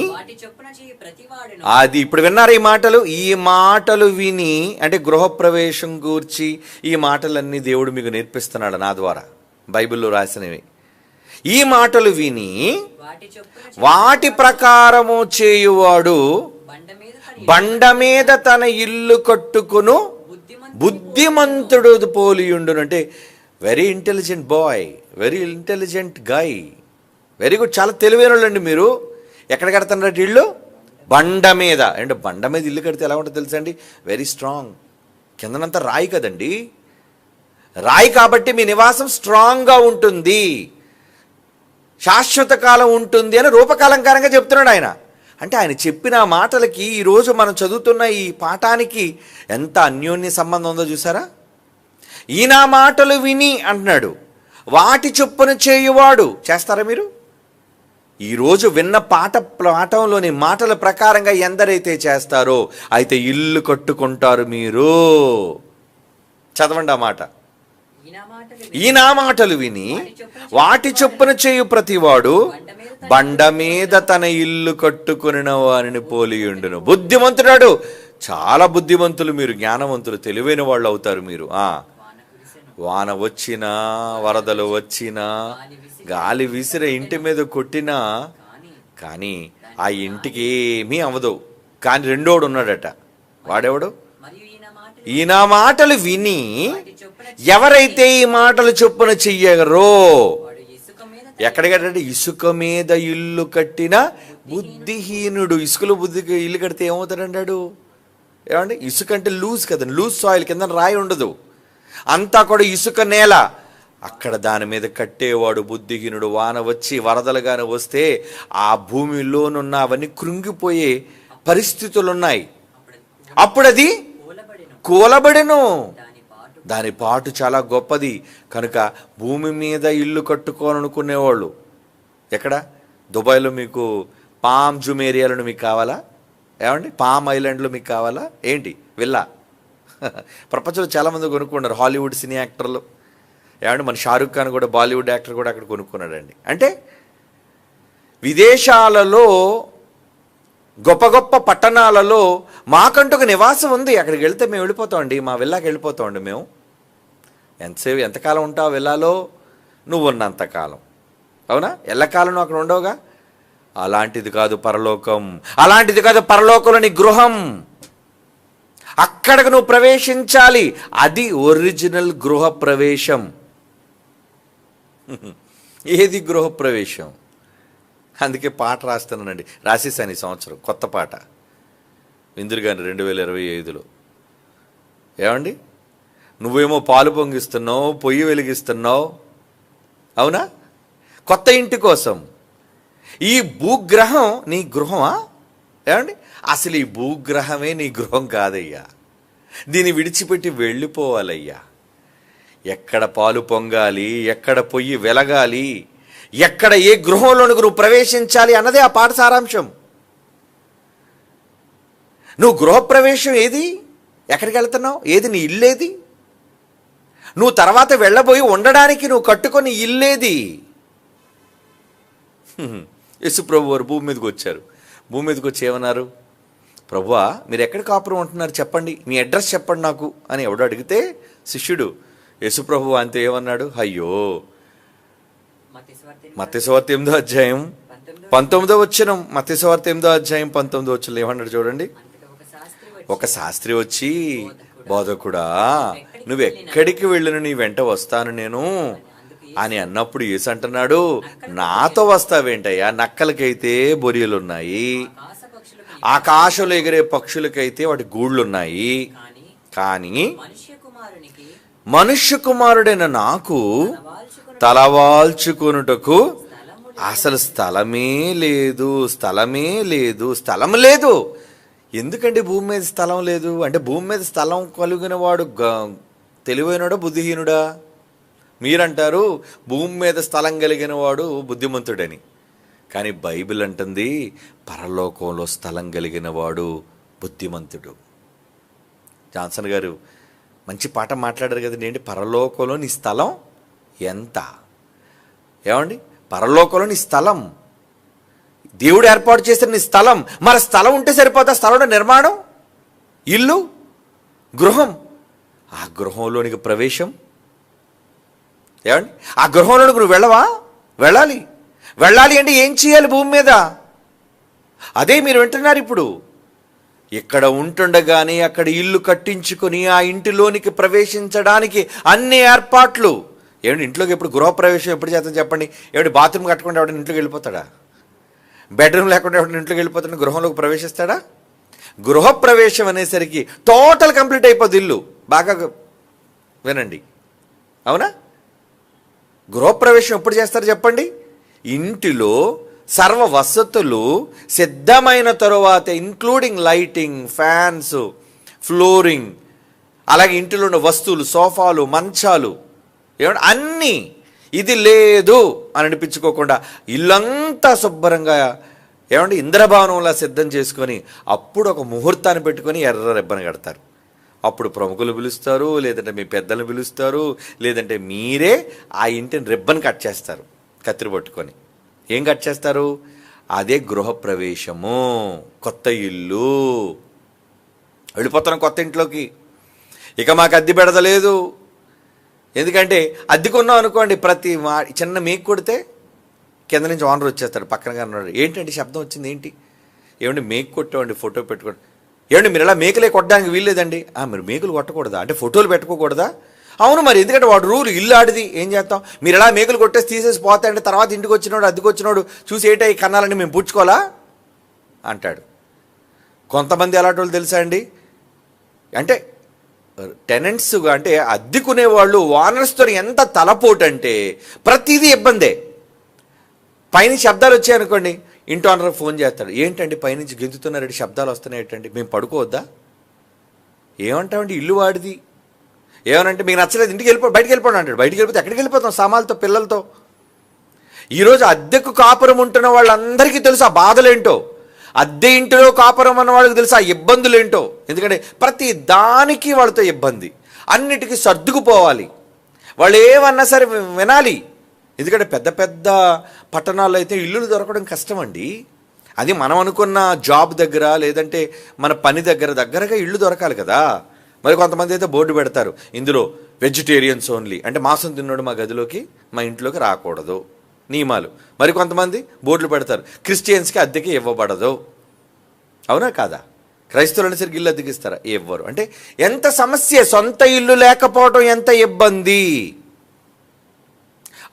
అది ఇప్పుడు విన్నారు ఈ మాటలు, ఈ మాటలు విని అంటే గృహప్రవేశం గూర్చి ఈ మాటలన్నీ దేవుడు మీకు నేర్పిస్తున్నాడు నా ద్వారా, బైబిల్లో రాసినవి. ఈ మాటలు విని వాటి ప్రకారము చేయువాడు బండ మీద తన ఇల్లు కట్టుకును బుద్ధిమంతుడు పోలియుండును. అంటే very intelligent boy, very intelligent guy, very good, చాలా తెలివైన వాళ్ళండి మీరు. ఎక్కడ కడుతున్నారు ఇల్లు? బండ మీద. అంటే బండ మీద ఇల్లు కడితే ఎలా ఉంటుందో తెలుసా అండి? Very strong. కిందనంతా రాయి కదండి, రాయి కాబట్టి మీ నివాసం స్ట్రాంగ్గా ఉంటుంది, శాశ్వత కాలం ఉంటుంది అని రూపకాలంకారంగా చెప్తున్నాడు ఆయన. అంటే ఆయన చెప్పిన మాటలకి ఈరోజు మనం చదువుతున్న ఈ పాఠానికి ఎంత అన్యోన్య సంబంధం ఉందో చూసారా? ఈయన మాటలు విని అంటున్నాడు, వాటి చొప్పున చేయువాడు. చేస్తారా మీరు? ఈరోజు విన్న పాఠంలోని మాటల ప్రకారంగా ఎందరైతే చేస్తారో అయితే ఇల్లు కట్టుకుంటారు మీరు. చదవండి ఆ మాట. ఈ నా మాటలు విని వాటి చొప్పున చేయు ప్రతివాడు బండ మీద తన ఇల్లు కట్టుకుని వారిని పోలియుండును. బుద్ధిమంతుడాడు. చాలా బుద్ధిమంతులు మీరు, జ్ఞానవంతులు, తెలివైన వాళ్ళు అవుతారు మీరు. వాన వచ్చినా, వరదలు వచ్చినా, గాలి విసిర ఇంటి మీద కొట్టినా కానీ ఆ ఇంటికి ఏమీ అవ్వదు. కానీ రెండోడు ఉన్నాడట, వాడెవడు? ఈ నా మాటలు విని ఎవరైతే ఈ మాటలు చొప్పున చెయ్యరో, ఎక్కడికంటే ఇసుక మీద ఇల్లు కట్టిన బుద్ధిహీనుడు. ఇసుకలో ఇల్లు కడితే ఏమవుతాడన్నాడు? ఏమండి, ఇసుక అంటే లూజ్ కదండి, లూజ్ సాయిల్, కింద రాయి ఉండదు, అంతా కూడా ఇసుక నేల. అక్కడ దాని మీద కట్టేవాడు బుద్ధిహీనుడు. వాన వచ్చి వరదలుగానే వస్తే ఆ భూమిలోనున్న అవన్నీ కృంగిపోయే పరిస్థితులు ఉన్నాయి. అప్పుడు అది కూలబడెను, దాని పాటు చాలా గొప్పది. కనుక భూమి మీద ఇల్లు కట్టుకోవాలనుకునేవాళ్ళు, ఎక్కడ దుబాయ్లో మీకు పామ్ జూమ్ ఏరియాలో మీకు కావాలా? ఏమండి, పామ్ ఐలాండ్లో మీకు కావాలా ఏంటి విల్లా? ప్రపంచంలో చాలామంది కొనుక్కున్నారు, హాలీవుడ్ సినీ యాక్టర్లు. ఏమండి, మన షారుఖ్ ఖాన్ కూడా, బాలీవుడ్ యాక్టర్ కూడా అక్కడ కొనుక్కున్నాడండి. అంటే విదేశాలలో గొప్ప గొప్ప పట్టణాలలో మాకంటూ ఒక నివాసం ఉంది, అక్కడికి వెళ్తే మేము వెళ్ళిపోతామండి, మా విల్లాకి వెళ్ళిపోతామండి మేము. ఎంతకాలం ఉంటావు విల్లాలో? నువ్వు ఉన్నంతకాలం. అవునా? ఎల్లకాలం నువ్వు అక్కడ ఉండవుగా. అలాంటిది కాదు పరలోకం. అలాంటిది కాదు పరలోకంలోని గృహం. అక్కడికి నువ్వు ప్రవేశించాలి. అది ఒరిజినల్ గృహ ప్రవేశం. ఏది గృహ ప్రవేశం? అందుకే పాట రాస్తున్నానండి, రాసేసాను ఈ సంవత్సరం కొత్త పాట, విందులు కానీ 2025లో. ఏమండి, నువ్వేమో పాలు పొంగిస్తున్నావు, పొయ్యి వెలిగిస్తున్నావు, అవునా, కొత్త ఇంటి కోసం. ఈ భూగ్రహం నీ గృహమా? ఏమండి, అసలు ఈ భూగ్రహమే నీ గృహం కాదయ్యా. దీన్ని విడిచిపెట్టి వెళ్ళిపోవాలయ్యా. ఎక్కడ పాలు పొంగాలి, ఎక్కడ పొయ్యి వెలగాలి, ఎక్కడ ఏ గృహంలోనికి నువ్వు ప్రవేశించాలి అన్నదే ఆ పాట సారాంశం. నువ్వు గృహప్రవేశం ఏది? ఎక్కడికి వెళ్తున్నావు? ఏది నీ ఇల్లేది? నువ్వు తర్వాత వెళ్ళబోయి ఉండడానికి నువ్వు కట్టుకొని ఇల్లేది? యేసు ప్రభు వారు భూమి మీదకి వచ్చారు. భూమి మీదకి వచ్చి ఏమన్నారు? ప్రభువా, మీరు ఎక్కడ కాపురం ఉంటున్నారు చెప్పండి, మీ అడ్రస్ చెప్పండి నాకు అని ఎవడో అడిగితే శిష్యుడు యేసు ప్రభు అంతే ఏమన్నాడు? అయ్యో, మత్తయి సువార్త 8వ అధ్యాయం 19వ వచనం, మత్తయి సువార్త 8వ అధ్యాయం 19వ వచనం ఏమన్నాడు చూడండి. ఒక శాస్త్రి వచ్చి, బోధకుడా, నువ్వు ఎక్కడికి వెళ్ళను నీ వెంట వస్తాను నేను అని అన్నప్పుడు యేసు అంటున్నాడు, నాతో వస్తావేంటయ్యా? నక్కలకైతే బొరియలున్నాయి, ఆకాశంలో ఎగిరే పక్షులకైతే వాటి గూళ్ళున్నాయి, కానీ మనుష్య కుమారుడైన నాకు తలవాల్చుకొనుటకు అసలు స్థలమే లేదు. స్థలం లేదు. ఎందుకంటే భూమి మీద స్థలం లేదు అంటే, భూమి మీద స్థలం కలిగిన వాడు తెలివైనడా బుద్ధిహీనుడా? మీరంటారు భూమి మీద స్థలం కలిగిన వాడు బుద్ధిమంతుడని, కానీ బైబిల్ అంటుంది పరలోకంలో స్థలం కలిగిన వాడు బుద్ధిమంతుడు. జాన్సన్ గారు మంచి పాట మాట్లాడారు కదండి. ఏంటి, పరలోకంలో నీ స్థలం ఎంత? ఏమండి, పరలోకంలో నీ స్థలం, దేవుడు ఏర్పాటు చేసిన నీ స్థలం. మరి స్థలం ఉంటే సరిపోతా? స్థలంలో నిర్మాణం, ఇల్లు, గృహం, ఆ గృహంలోనికి ప్రవేశం. ఏమండి, ఆ గృహంలోనికి నువ్వు వెళ్ళవా? వెళ్ళాలి అంటే ఏం చేయాలి భూమి మీద? అదే మీరు వింటున్నారు ఇప్పుడు. ఇక్కడ ఉంటుండగానే అక్కడ ఇల్లు కట్టించుకొని ఆ ఇంటిలోనికి ప్రవేశించడానికి అన్ని ఏర్పాట్లు. ఏమండి, ఇంట్లోకి ఎప్పుడు గృహప్రవేశం ఎప్పుడు చేస్తాం చెప్పండి? ఏమిటి, బాత్రూమ్ కట్టకుండా ఎవడైనా ఇంట్లోకి వెళ్ళిపోతాడా? బెడ్రూమ్ లేకుండా ఎవడైనా ఇంట్లోకి వెళ్ళిపోతాడా? గృహంలోకి ప్రవేశిస్తాడా? గృహప్రవేశం అనేసరికి టోటల్ కంప్లీట్ అయిపోద్ది ఇల్లు. బాగా వినండి, అవునా? గృహప్రవేశం ఎప్పుడు చేస్తారు చెప్పండి? ఇంటిలో సర్వ వసతులు సిద్ధమైన తరువాత, ఇంక్లూడింగ్ లైటింగ్, ఫ్యాన్స్, ఫ్లోరింగ్, అలాగే ఇంటిలో ఉన్న వస్తువులు, సోఫాలు, మంచాలు, ఏమంటే అన్నీ. ఇది లేదు అని అనిపించుకోకుండా ఇల్లంతా శుభ్రంగా, ఏమంటే ఇంద్రభవనంలా సిద్ధం చేసుకొని అప్పుడు ఒక ముహూర్తాన్ని పెట్టుకొని ఎర్ర రెబ్బను కడతారు. అప్పుడు ప్రముఖులు పిలుస్తారు, లేదంటే మీ పెద్దలు పిలుస్తారు, లేదంటే మీరే ఆ ఇంటిని రిబ్బన్ కట్ చేస్తారు కత్తిరి పట్టుకొని. ఏం కట్ చేస్తారు? అదే గృహప్రవేశము. కొత్త ఇల్లు, వెళ్ళిపోతున్నాం కొత్త ఇంట్లోకి. ఇక మాకు అద్దె పెడతలేదు. ఎందుకంటే అద్దెకున్నాం అనుకోండి, ప్రతి చిన్న మేకు కొడితే కింద నుంచి ఓనర్ వచ్చేస్తాడు, పక్కనగా ఉన్నాడు. ఏంటంటే శబ్దం వచ్చింది ఏంటి? ఏమండి మేకు కొట్టామండి, ఫోటో పెట్టుకోండి. ఏమండి మీరు ఇలా మేకలే కొట్టడానికి వీల్లేదండి. మీరు మేకులు కొట్టకూడదా అంటే, ఫోటోలు పెట్టుకోకూడదా? అవును మరి, ఎందుకంటే వాడు రూల్, ఇల్లు ఆడిది, ఏం చేస్తాం? మీరు ఎలా మేకులు కొట్టేసి తీసేసి పోతాయంటే తర్వాత ఇంటికి వచ్చినోడు, అద్దెకి వచ్చినోడు చూసి ఏటా ఈ కన్నాలని మేము పుచ్చుకోవాలా అంటాడు. కొంతమంది ఎలాంటి వాళ్ళు తెలుసా అండి, అంటే టెనెంట్స్ అంటే అద్దెకునే వాళ్ళు ఓనర్స్తో ఎంత తలపోటు అంటే ప్రతిదీ ఇబ్బందే. పైనుంచి శబ్దాలు వచ్చాయనుకోండి, ఇంటి ఓనర్ ఫోన్ చేస్తాడు, ఏంటండి పైనుంచి గెంతుతున్నారండి, శబ్దాలు వస్తున్నాయి ఏంటండి, మేము పడుకోవద్దా? ఏమంటామండి, ఇల్లు వాడిది. ఏమనంటే మీకు నచ్చలేదు ఇంటికి బయటికి వెళ్ళిపోండి అంటాడు. బయటికి వెళ్ళిపోతే ఎక్కడికి వెళ్ళిపోతాం? సామాన్లతో, పిల్లలతో. ఈరోజు అద్దెకు కాపురం ఉంటున్న వాళ్ళందరికీ తెలుసు ఆ బాధలేంటో. అద్దె ఇంటిలో కాపురం అన్న వాళ్ళకి తెలుసు ఆ ఇబ్బందులు ఏంటో. ఎందుకంటే ప్రతి దానికి వాళ్ళతో ఇబ్బంది, అన్నిటికీ సర్దుకుపోవాలి, వాళ్ళు ఏమన్నా సరే వినాలి. ఎందుకంటే పెద్ద పెద్ద పట్టణాల్లో అయితే ఇల్లులు దొరకడం కష్టం అండి. అది మనం అనుకున్న జాబ్ దగ్గర, లేదంటే మన పని దగ్గరగా ఇల్లు దొరకాలి కదా. మరి కొంతమంది అయితే బోర్డు పెడతారు, ఇందులో వెజిటేరియన్స్ ఓన్లీ, అంటే మాంసం తిన్నాడు మా గదిలోకి, మా ఇంట్లోకి రాకూడదు, నియమాలు. మరి కొంతమంది బోర్డులు పెడతారు, క్రిస్టియన్స్కి అద్దెకి ఇవ్వబడదు. అవునా కాదా? క్రైస్తవులని సరికి ఇల్లు అద్దెకిస్తారా? ఇవ్వరు. అంటే ఎంత సమస్య, సొంత ఇల్లు లేకపోవడం ఎంత ఇబ్బంది.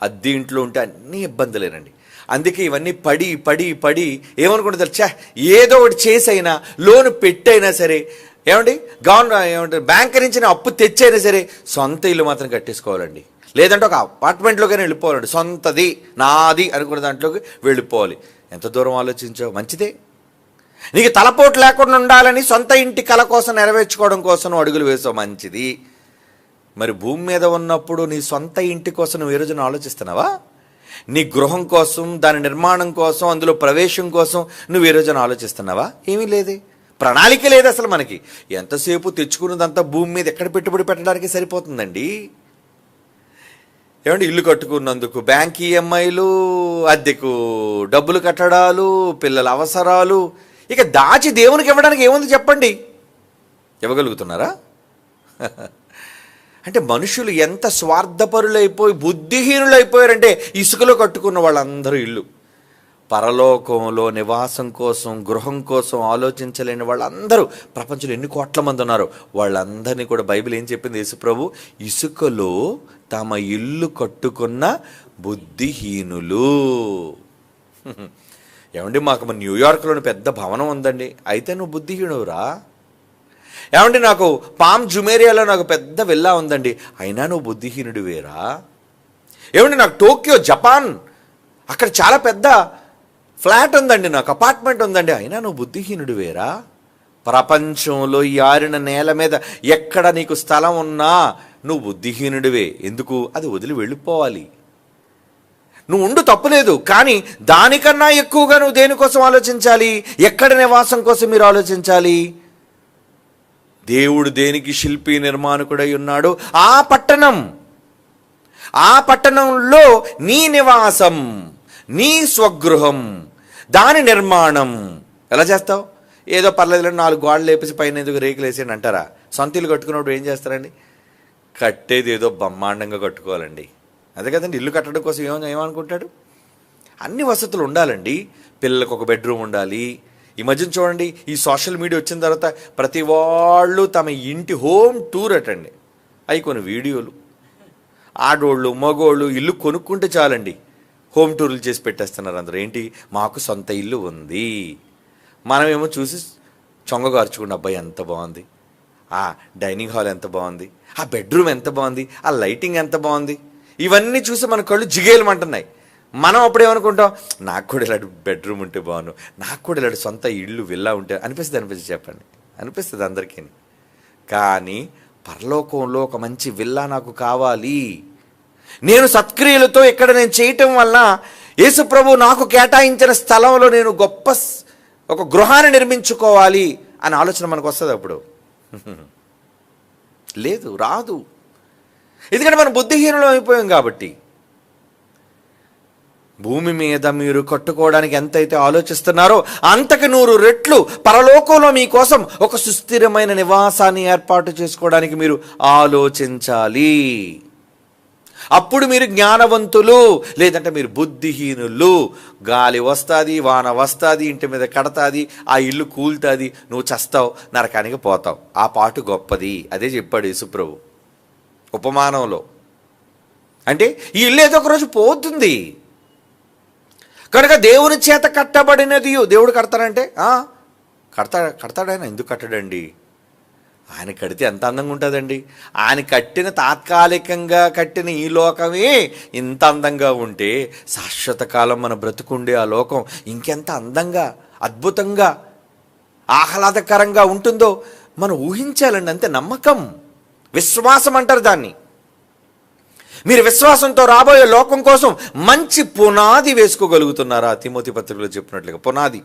అద్దె ఇంట్లో ఉంటే అన్నీ ఇబ్బందులేనండి. అందుకే ఇవన్నీ పడి పడి పడి ఏమనుకుంటారు, చా ఏదో ఒకటి చేసైనా, లోను పెట్టైనా సరే, ఏమంటే బ్యాంక్ నుంచి అప్పు తెచ్చైనా సరే సొంత ఇల్లు మాత్రం కట్టేసుకోవాలండి. లేదంటే ఒక అపార్ట్మెంట్లోకైనా వెళ్ళిపోవాలండి. సొంతది, నాది అనుకున్న దాంట్లోకి వెళ్ళిపోవాలి. ఎంత దూరం ఆలోచించావు? మంచిదే. నీకు తలపోటు లేకుండా ఉండాలని సొంత ఇంటి కల కోసం నెరవేర్చుకోవడం కోసం నువ్వు అడుగులు వేసావు, మంచిది. మరి భూమి మీద ఉన్నప్పుడు నీ సొంత ఇంటి కోసం నువ్వు ఏ రోజున ఆలోచిస్తున్నావా? నీ గృహం కోసం, దాని నిర్మాణం కోసం, అందులో ప్రవేశం కోసం నువ్వు ఏ రోజున ఆలోచిస్తున్నావా? ఏమీ లేదే, ప్రణాళిక లేదు అసలు మనకి. ఎంతసేపు తెచ్చుకున్నదంతా భూమి మీద ఎక్కడ పెట్టుబడి పెట్టడానికి సరిపోతుందండి. ఇల్లు కట్టుకున్నందుకు బ్యాంక్ ఈఎంఐలు, అద్దెకు డబ్బులు కట్టడాలు, పిల్లల అవసరాలు, ఇక దాచి దేవునికి ఇవ్వడానికి ఏముంది చెప్పండి? ఇవ్వగలుగుతున్నారా? అంటే మనుషులు ఎంత స్వార్థపరులైపోయి బుద్ధిహీనులైపోయారంటే, ఇసుకలో కట్టుకున్న వాళ్ళందరూ ఇల్లు, పరలోకంలో నివాసం కోసం, గృహం కోసం ఆలోచించలేని వాళ్ళందరూ ప్రపంచంలో ఎన్ని కోట్ల మంది ఉన్నారు, వాళ్ళందరినీ కూడా బైబిల్ ఏం చెప్పింది? యేసుప్రభు ఇసుకలో తమ ఇల్లు కట్టుకున్న బుద్ధిహీనులు. ఏమండి, మాకు న్యూయార్క్లోని పెద్ద భవనం ఉందండి, అయితే నువ్వు బుద్ధిహీనువురా? ఏమండి, నాకు పామ్ జుమేరియాలో నాకు పెద్ద విల్లా ఉందండి, అయినా నువ్వు బుద్ధిహీనుడు వేరా? ఏమండి, నాకు టోక్యో జపాన్ అక్కడ చాలా పెద్ద ఫ్లాట్ ఉందండి, నాకు అపార్ట్మెంట్ ఉందండి, అయినా నువ్వు బుద్ధిహీనుడు వేరా? ప్రపంచంలో ఈ ఆరిన నేల మీద ఎక్కడ నీకు స్థలం ఉన్నా నువ్వు బుద్ధిహీనుడివే. ఎందుకు? అది వదిలి వెళ్ళిపోవాలి. నువ్వు ఉండు, తప్పులేదు, కానీ దానికన్నా ఎక్కువగా నువ్వు దేనికోసం ఆలోచించాలి? ఎక్కడ నివాసం కోసం మీరు ఆలోచించాలి? దేవుడు దేనికి శిల్పి నిర్మాణకుడై ఉన్నాడు? ఆ పట్టణంలో నీ నివాసం, నీ స్వగృహం, దాని నిర్మాణం ఎలా చేస్తావు? ఏదో పర్లేదు 4 గోడలు లేపేసి పైన ఎందుకు రేకులు వేసేయండి అంటారా? సొంత ఇల్లు కట్టుకున్నప్పుడు ఏం చేస్తారండి? కట్టేది ఏదో బ్రహ్మాండంగా కట్టుకోవాలండి. అదే కదండి, ఇల్లు కట్టడం కోసం ఏమనుకుంటాడు? అన్ని వసతులు ఉండాలండి. పిల్లలకు ఒక బెడ్రూమ్ ఉండాలి. ఈ మధ్యన చూడండి, ఈ సోషల్ మీడియా వచ్చిన తర్వాత ప్రతి వాళ్ళు తమ ఇంటి హోమ్ టూర్ అటండి, అవి కొన్ని వీడియోలు. ఆడోళ్ళు మగోళ్ళు ఇల్లు కొనుక్కుంటే చాలండి, హోమ్ టూర్లు చేసి పెట్టేస్తున్నారు అందరూ. ఏంటి? మాకు సొంత ఇల్లు ఉంది. మనమేమో చూసి చొంగగార్చుకున్న, అబ్బాయి ఎంత బాగుంది, ఆ డైనింగ్ హాల్ ఎంత బాగుంది, ఆ బెడ్రూమ్ ఎంత బాగుంది, ఆ లైటింగ్ ఎంత బాగుంది, ఇవన్నీ చూసి మన కళ్ళు జిగేయమంటున్నాయి. మనం అప్పుడు ఏమనుకుంటాం? నాకు కూడా ఇలాంటి బెడ్రూమ్ ఉంటే బాగుండు, నాకు కూడా ఇలాంటి సొంత ఇల్లు విల్లా ఉంటే అనిపిస్తుంది చెప్పండి, అనిపిస్తుంది అందరికీ. కానీ పరలోకంలో ఒక మంచి విల్లా నాకు కావాలి. నేను సత్క్రియలతో ఇక్కడ నేను చేయటం వల్ల యేసుప్రభు నాకు కేటాయించిన స్థలంలో నేను గొప్ప ఒక గృహాన్ని నిర్మించుకోవాలి అనే ఆలోచన మనకు వస్తుంది అప్పుడు. లేదు, రాదు. ఎందుకంటే మనం బుద్ధిహీనులు అయిపోయాం కాబట్టి. భూమి మీద మీరు కట్టుకోవడానికి ఎంతైతే ఆలోచిస్తున్నారో అంతకు 100 రెట్లు పరలోకంలో మీకోసం ఒక సుస్థిరమైన నివాసాన్ని ఏర్పాటు చేసుకోవడానికి మీరు ఆలోచించాలి. అప్పుడు మీరు జ్ఞానవంతులు, లేదంటే మీరు బుద్ధిహీనులు. గాలి వస్తుంది, వాన వస్తుంది, ఇంటి మీద కడతాది, ఆ ఇల్లు కూలుతుంది, నువ్వు చస్తావు, నరకానికి పోతావు. ఆ పాటు గొప్పది. అదే చెప్పాడు యేసుప్రభు ఉపమానంలో. అంటే ఈ ఇల్లు ఏదో ఒక రోజు పోతుంది కనుక దేవుని చేత కట్టబడినది. దేవుడు కడతాడంటే కడతాడాయన. ఎందుకు కట్టడండి? ఆయన కడితే ఎంత అందంగా ఉంటుందండి. ఆయన కట్టిన తాత్కాలికంగా కట్టిన ఈ లోకమే ఇంత అందంగా ఉంటే శాశ్వత కాలం మన బ్రతుకుండే ఆ లోకం ఇంకెంత అందంగా, అద్భుతంగా, ఆహ్లాదకరంగా ఉంటుందో మనం ఊహించాలండి. అంతే నమ్మకం. విశ్వాసం అంటారు దాన్ని. మీరు విశ్వాసంతో రాబోయే లోకం కోసం మంచి పునాది వేసుకోగలుగుతున్నారా? తిమోతి పత్రికలో చెప్పినట్లుగా పునాది.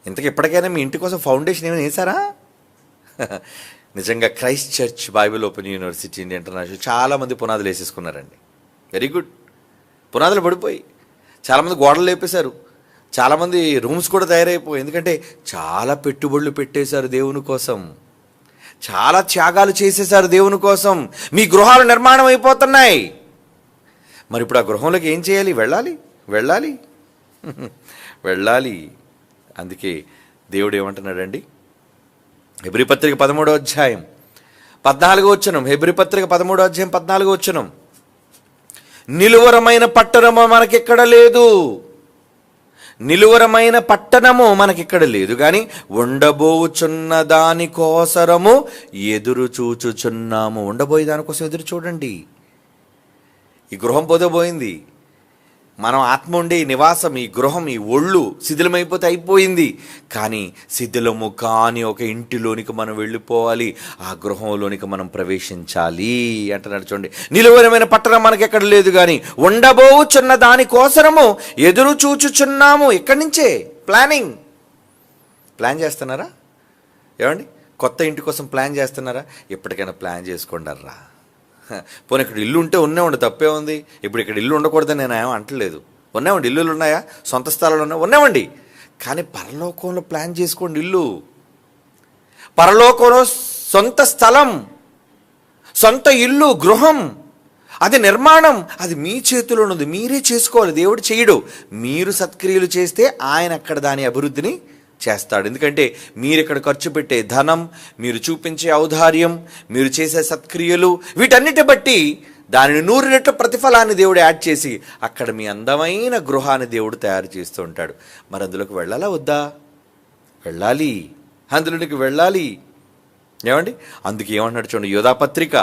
ఇంతకు ఎప్పటికైనా మీ ఇంటి కోసం ఫౌండేషన్ ఏమైనా వేసారా? నిజంగా Christ church, Bible open university, Indian international చాలామంది పునాదులు వేసేసుకున్నారండి. Very good. పునాదులు పడిపోయి చాలామంది గోడలు లేపేశారు, చాలామంది రూమ్స్ కూడా తయారైపోయి. ఎందుకంటే చాలా పెట్టుబడులు పెట్టేశారు దేవుని కోసం, చాలా త్యాగాలు చేసేశారు దేవుని కోసం. మీ గృహాలు నిర్మాణం అయిపోతున్నాయి. మరి ఇప్పుడు ఆ గృహంలోకి ఏం చేయాలి? వెళ్ళాలి. వెళ్ళాలి. అందుకే దేవుడు ఏమంటున్నాడండి? హెబ్రీ పత్రిక 13వ అధ్యాయం 14వ వచనం. హెబ్రీ పత్రిక 13వ అధ్యాయం 14వ వచనం. నిలువరమైన పట్టణము మనకిక్కడ లేదు. నిలువరమైన పట్టణము మనకిక్కడ లేదు, కానీ ఉండబోచున్న దానికోసరము ఎదురు చూచుచున్నాము. ఉండబోయే దానికోసం ఎదురు చూడండి. ఈ గృహం పోతే, మనం ఆత్మ ఉండే ఈ నివాసం, ఈ గృహం, ఈ ఒళ్ళు శిథిలమైపోతే అయిపోయింది. కానీ శిథిలము కాని ఒక ఇంటిలోనికి మనం వెళ్ళిపోవాలి, ఆ గృహంలోనికి మనం ప్రవేశించాలి అంటున్నాడు. చూడండి, నిలువరమైన పట్టణం మనకి ఎక్కడ లేదు, కానీ ఉండబోచున్న దానికోసరము ఎదురు చూచుచున్నాము. ఇక్కడి నుంచే ప్లాన్ చేస్తున్నారా? ఏమండి, కొత్త ఇంటి కోసం ప్లాన్ చేస్తున్నారా? ఎప్పటికైనా ప్లాన్ చేసుకోండారా. పోనీ ఇక్కడ ఇల్లు ఉంటే ఉన్నేవండి, తప్పే ఉంది. ఇప్పుడు ఇక్కడ ఇల్లు ఉండకూడదని నేను ఏమో అంటలేదు. ఉన్నేవండి, ఇల్లులు ఉన్నాయా? సొంత స్థలాలు ఉన్నేవండి. కానీ పరలోకంలో ప్లాన్ చేసుకోండి. ఇల్లు పరలోకంలో సొంత స్థలం, సొంత ఇల్లు, గృహం, అది నిర్మాణం, అది మీ చేతిలో ఉంది. మీరే చేసుకోవాలి. దేవుడు చేయడు. మీరు సత్క్రియలు చేస్తే ఆయన అక్కడ దాని అభివృద్ధిని చేస్తాడు. ఎందుకంటే మీరు ఇక్కడ ఖర్చు పెట్టే ధనం, మీరు చూపించే ఔదార్యం, మీరు చేసే సత్క్రియలు, వీటన్నిటి బట్టి దానిని 100 రెట్ల ప్రతిఫలాన్ని దేవుడు యాడ్ చేసి అక్కడ మీ అందమైన గృహాన్ని దేవుడు తయారు చేస్తూ ఉంటాడు. మరి అందులోకి వెళ్ళాలా వద్దా? వెళ్ళాలి. అందులోకి వెళ్ళాలి. ఏమండి, అందుకే ఏమంటున్నాడు చూడండి, యోధా పత్రిక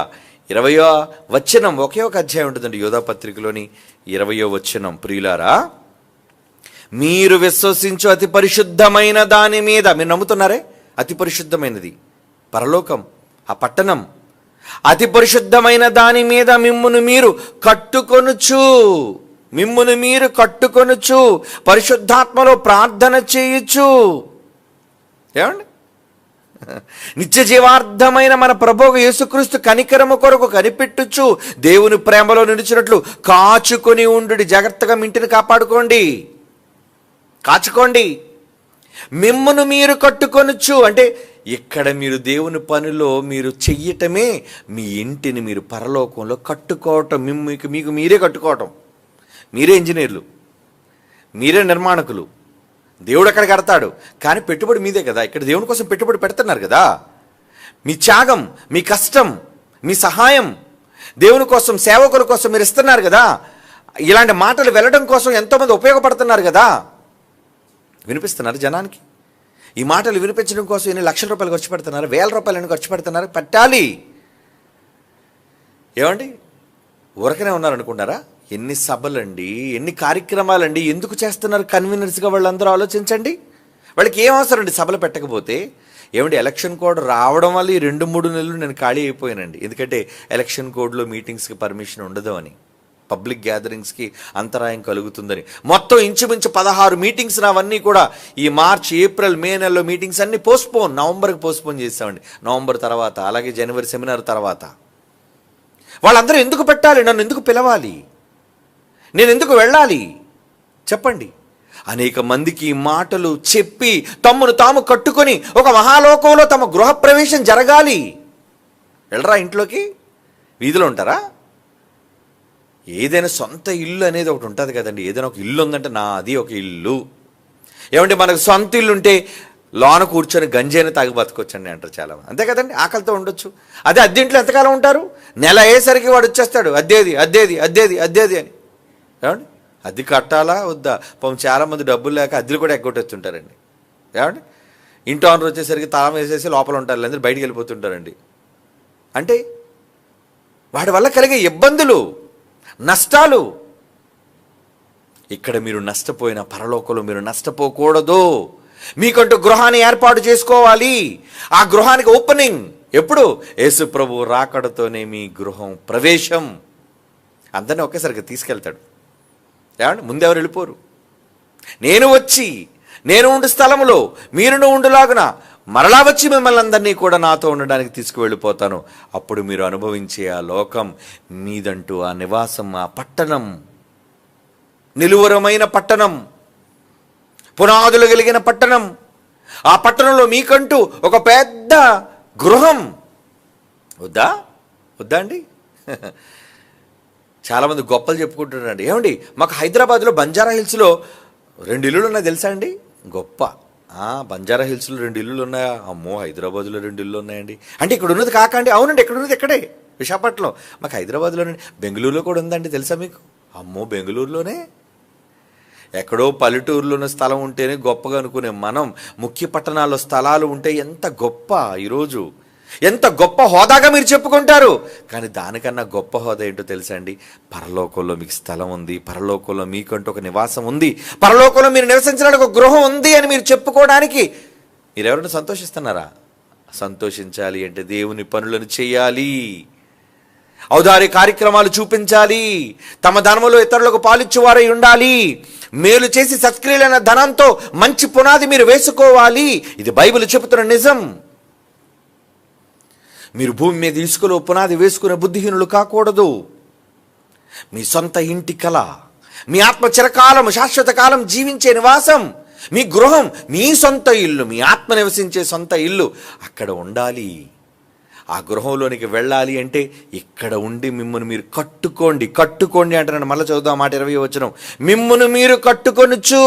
20వ వచనం. ఒకే ఒక అధ్యాయం ఉంటుందండి యోధా పత్రికలోని 20వ వచనం. ప్రియులారా, మీరు విశ్వసించు అతి పరిశుద్ధమైన దాని మీద, మీరు నమ్ముతున్నారే, అతి పరిశుద్ధమైనది పరలోకం, ఆ పట్టణం, అతి పరిశుద్ధమైన దాని మీద మిమ్మును మీరు కట్టుకొనుచు పరిశుద్ధాత్మలో ప్రార్థన చేయొచ్చు. ఏమండి, నిత్య జీవార్థమైన మన ప్రభువు యేసుక్రీస్తు కనికరము కొరకు కనిపెట్టుచు దేవుని ప్రేమలో నిలిచినట్లు కాచుకొని ఉండు. జాగ్రత్తగా మీ ఇంటిని కాచుకోండి. మిమ్మును మీరు కట్టుకొనుచు అంటే ఇక్కడ మీరు దేవుని పనిలో మీరు చెయ్యటమే మీ ఇంటిని మీరు పరలోకంలో కట్టుకోవటం. మీకు మీరే కట్టుకోవటం. మీరే ఇంజనీర్లు, మీరే నిర్మాణకులు. దేవుడు అక్కడ కడతాడు, కానీ పెట్టుబడి మీదే కదా. ఇక్కడ దేవుని కోసం పెట్టుబడి పెడుతున్నారు కదా. మీ త్యాగం, మీ కష్టం, మీ సహాయం, దేవుని కోసం, సేవకుల కోసం మీరు ఇస్తున్నారు కదా. ఇలాంటి మాటలు వెళ్ళడం కోసం ఎంతోమంది ఉపయోగపడుతున్నారు కదా. వినిపిస్తున్నారు జనానికి. ఈ మాటలు వినిపించడం కోసం ఎన్ని లక్షల రూపాయలు ఖర్చు పెడుతున్నారు, వేల రూపాయలు ఖర్చు పెడుతున్నారు. పెట్టాలి. ఏమండి, ఊరకనే ఉన్నారనుకుంటారా? ఎన్ని సభలండి, ఎన్ని కార్యక్రమాలండి, ఎందుకు చేస్తున్నారు కన్వీనర్స్గా వాళ్ళందరూ ఆలోచించండి. వాళ్ళకి ఏం అవసరం అండి సభలు పెట్టకపోతే? ఏమండి, ఎలక్షన్ కోడ్ రావడం వల్ల ఈ 2-3 నెలలు నేను ఖాళీ అయిపోయానండి. ఎందుకంటే ఎలక్షన్ కోడ్లో మీటింగ్స్కి పర్మిషన్ ఉండదు అని, పబ్లిక్ గ్యాదరింగ్స్కి అంతరాయం కలుగుతుందని. మొత్తం ఇంచుమించు 16 మీటింగ్స్ అవన్నీ కూడా ఈ మార్చ్, ఏప్రిల్, మే నెలలో మీటింగ్స్ అన్నీ నవంబర్కి పోస్ట్పోన్ చేసామండి. నవంబర్ తర్వాత, అలాగే జనవరి సెమినార్ తర్వాత. వాళ్ళందరూ ఎందుకు పెట్టాలి? నన్ను ఎందుకు పిలవాలి? నేను ఎందుకు వెళ్ళాలి? చెప్పండి. అనేక మందికి మాటలు చెప్పి తమ్మును తాము కట్టుకొని ఒక మహాలోకంలో తమ గృహప్రవేశం జరగాలి. వెళ్ళరా ఇంట్లోకి? వీధిలో ఉంటారా? ఏదైనా సొంత ఇల్లు అనేది ఒకటి ఉంటుంది కదండి. ఏదైనా ఒక ఇల్లు ఉందంటే నాది ఒక ఇల్లు. ఏమంటే మనకు సొంత ఇల్లు ఉంటే లోన కూర్చొని గంజైనా తాగి బతకొచ్చండి అంటారు చాలామంది. అంతే కదండి, ఆకలితో ఉండొచ్చు. అదే అద్దెంట్లో ఎంతకాలం ఉంటారు? నెల అయ్యేసరికి వాడు వచ్చేస్తాడు, అద్దేది అని. ఏమండి, అద్దె కట్టాలా వద్దా? పాపం చాలామంది డబ్బులు లేక అద్దెలు కూడా ఎగ్గొట్టేస్తుంటారండి. ఏమండి, ఇంటి ఓనర్ వచ్చేసరికి తాళం వేసేసి లోపల ఉంటారు, అందరూ బయటికి వెళ్ళిపోతుంటారండి. అంటే వాడి వల్ల కలిగే ఇబ్బందులు, నష్టాలు. ఇక్కడ మీరు నష్టపోయిన పరలోకంలో మీరు నష్టపోకూడదు. మీకంటూ గృహాన్ని ఏర్పాటు చేసుకోవాలి. ఆ గృహానికి ఓపెనింగ్ ఎప్పుడు? యేసు ప్రభు రాకడతోనే మీ గృహం ప్రవేశం. అందరినీ ఒకేసారిగా తీసుకెళ్తాడు. ఏమండి? ముందెవరు వెళ్ళిపోరు. నేను వచ్చి నేను ఉండు స్థలములో మీరును ఉండులాగున మరలా వచ్చి మిమ్మల్ని అందరినీ కూడా నాతో ఉండడానికి తీసుకువెళ్ళిపోతాను. అప్పుడు మీరు అనుభవించే ఆ లోకం మీదంటూ, ఆ నివాసం, ఆ పట్టణం, నిలువరమైన పట్టణం, పునాదులు కలిగిన పట్టణం, ఆ పట్టణంలో మీకంటూ ఒక పెద్ద గృహం. వద్దా అండి? చాలామంది గొప్పలు చెప్పుకుంటున్నారండి. ఏమండి, మాకు హైదరాబాద్లో బంజారా హిల్స్లో 2 ఇల్లులు ఉన్నాయి తెలుసా అండి? గొప్ప. బంజారా హిల్స్లో 2 ఇల్లులు ఉన్నాయా? అమ్మో, హైదరాబాద్లో 2 ఇల్లు ఉన్నాయండి. అంటే ఇక్కడ ఉన్నది కాకండి? అవునండి, ఇక్కడ ఉన్నది ఇక్కడే, విశాఖపట్నం. మాకు హైదరాబాద్లోనండి. బెంగళూరులో కూడా ఉందండి తెలుసా మీకు? అమ్మో, బెంగళూరులోనే. ఎక్కడో పల్లెటూరులో ఉన్న స్థలం ఉంటేనే గొప్పగా అనుకునే మనం, ముఖ్య పట్టణాల్లో స్థలాలు ఉంటే ఎంత గొప్ప. ఈరోజు ఎంత గొప్ప హోదాగా మీరు చెప్పుకుంటారు. కానీ దానికన్నా గొప్ప హోదా ఏంటో తెలుసా అండి? పరలోకంలో మీకు స్థలం ఉంది, పరలోకంలో మీకంటూ ఒక నివాసం ఉంది, పరలోకంలో మీరు నివసించడానికి ఒక గృహం ఉంది అని మీరు చెప్పుకోవడానికి మీరెవరైనా సంతోషిస్తున్నారా? సంతోషించాలి అంటే దేవుని పనులను చేయాలి, ఔదార్య కార్యక్రమాలు చూపించాలి, తమ ధనములో ఇతరులకు పాలిచ్చేవారై ఉండాలి, మేలు చేసి సత్క్రియలైన ధనంతో మంచి పునాది మీరు వేసుకోవాలి. ఇది బైబిల్ చెబుతున్న నిజం. మీరు భూమి మీద ఇసుకలో పునాది వేసుకునే బుద్ధిహీనులు కాకూడదు. మీ సొంత ఇంటి కల, మీ ఆత్మ చిరకాలం, శాశ్వత కాలం జీవించే నివాసం, మీ గృహం, మీ సొంత ఇల్లు, మీ ఆత్మ నివసించే సొంత ఇల్లు అక్కడ ఉండాలి. ఆ గృహంలోనికి వెళ్ళాలి అంటే ఇక్కడ ఉండి మిమ్మల్ని మీరు కట్టుకోండి అంటున్నాను. మళ్ళీ చదువుదాం మాట 20 వచనం. మిమ్మును మీరు కట్టుకొనుచు.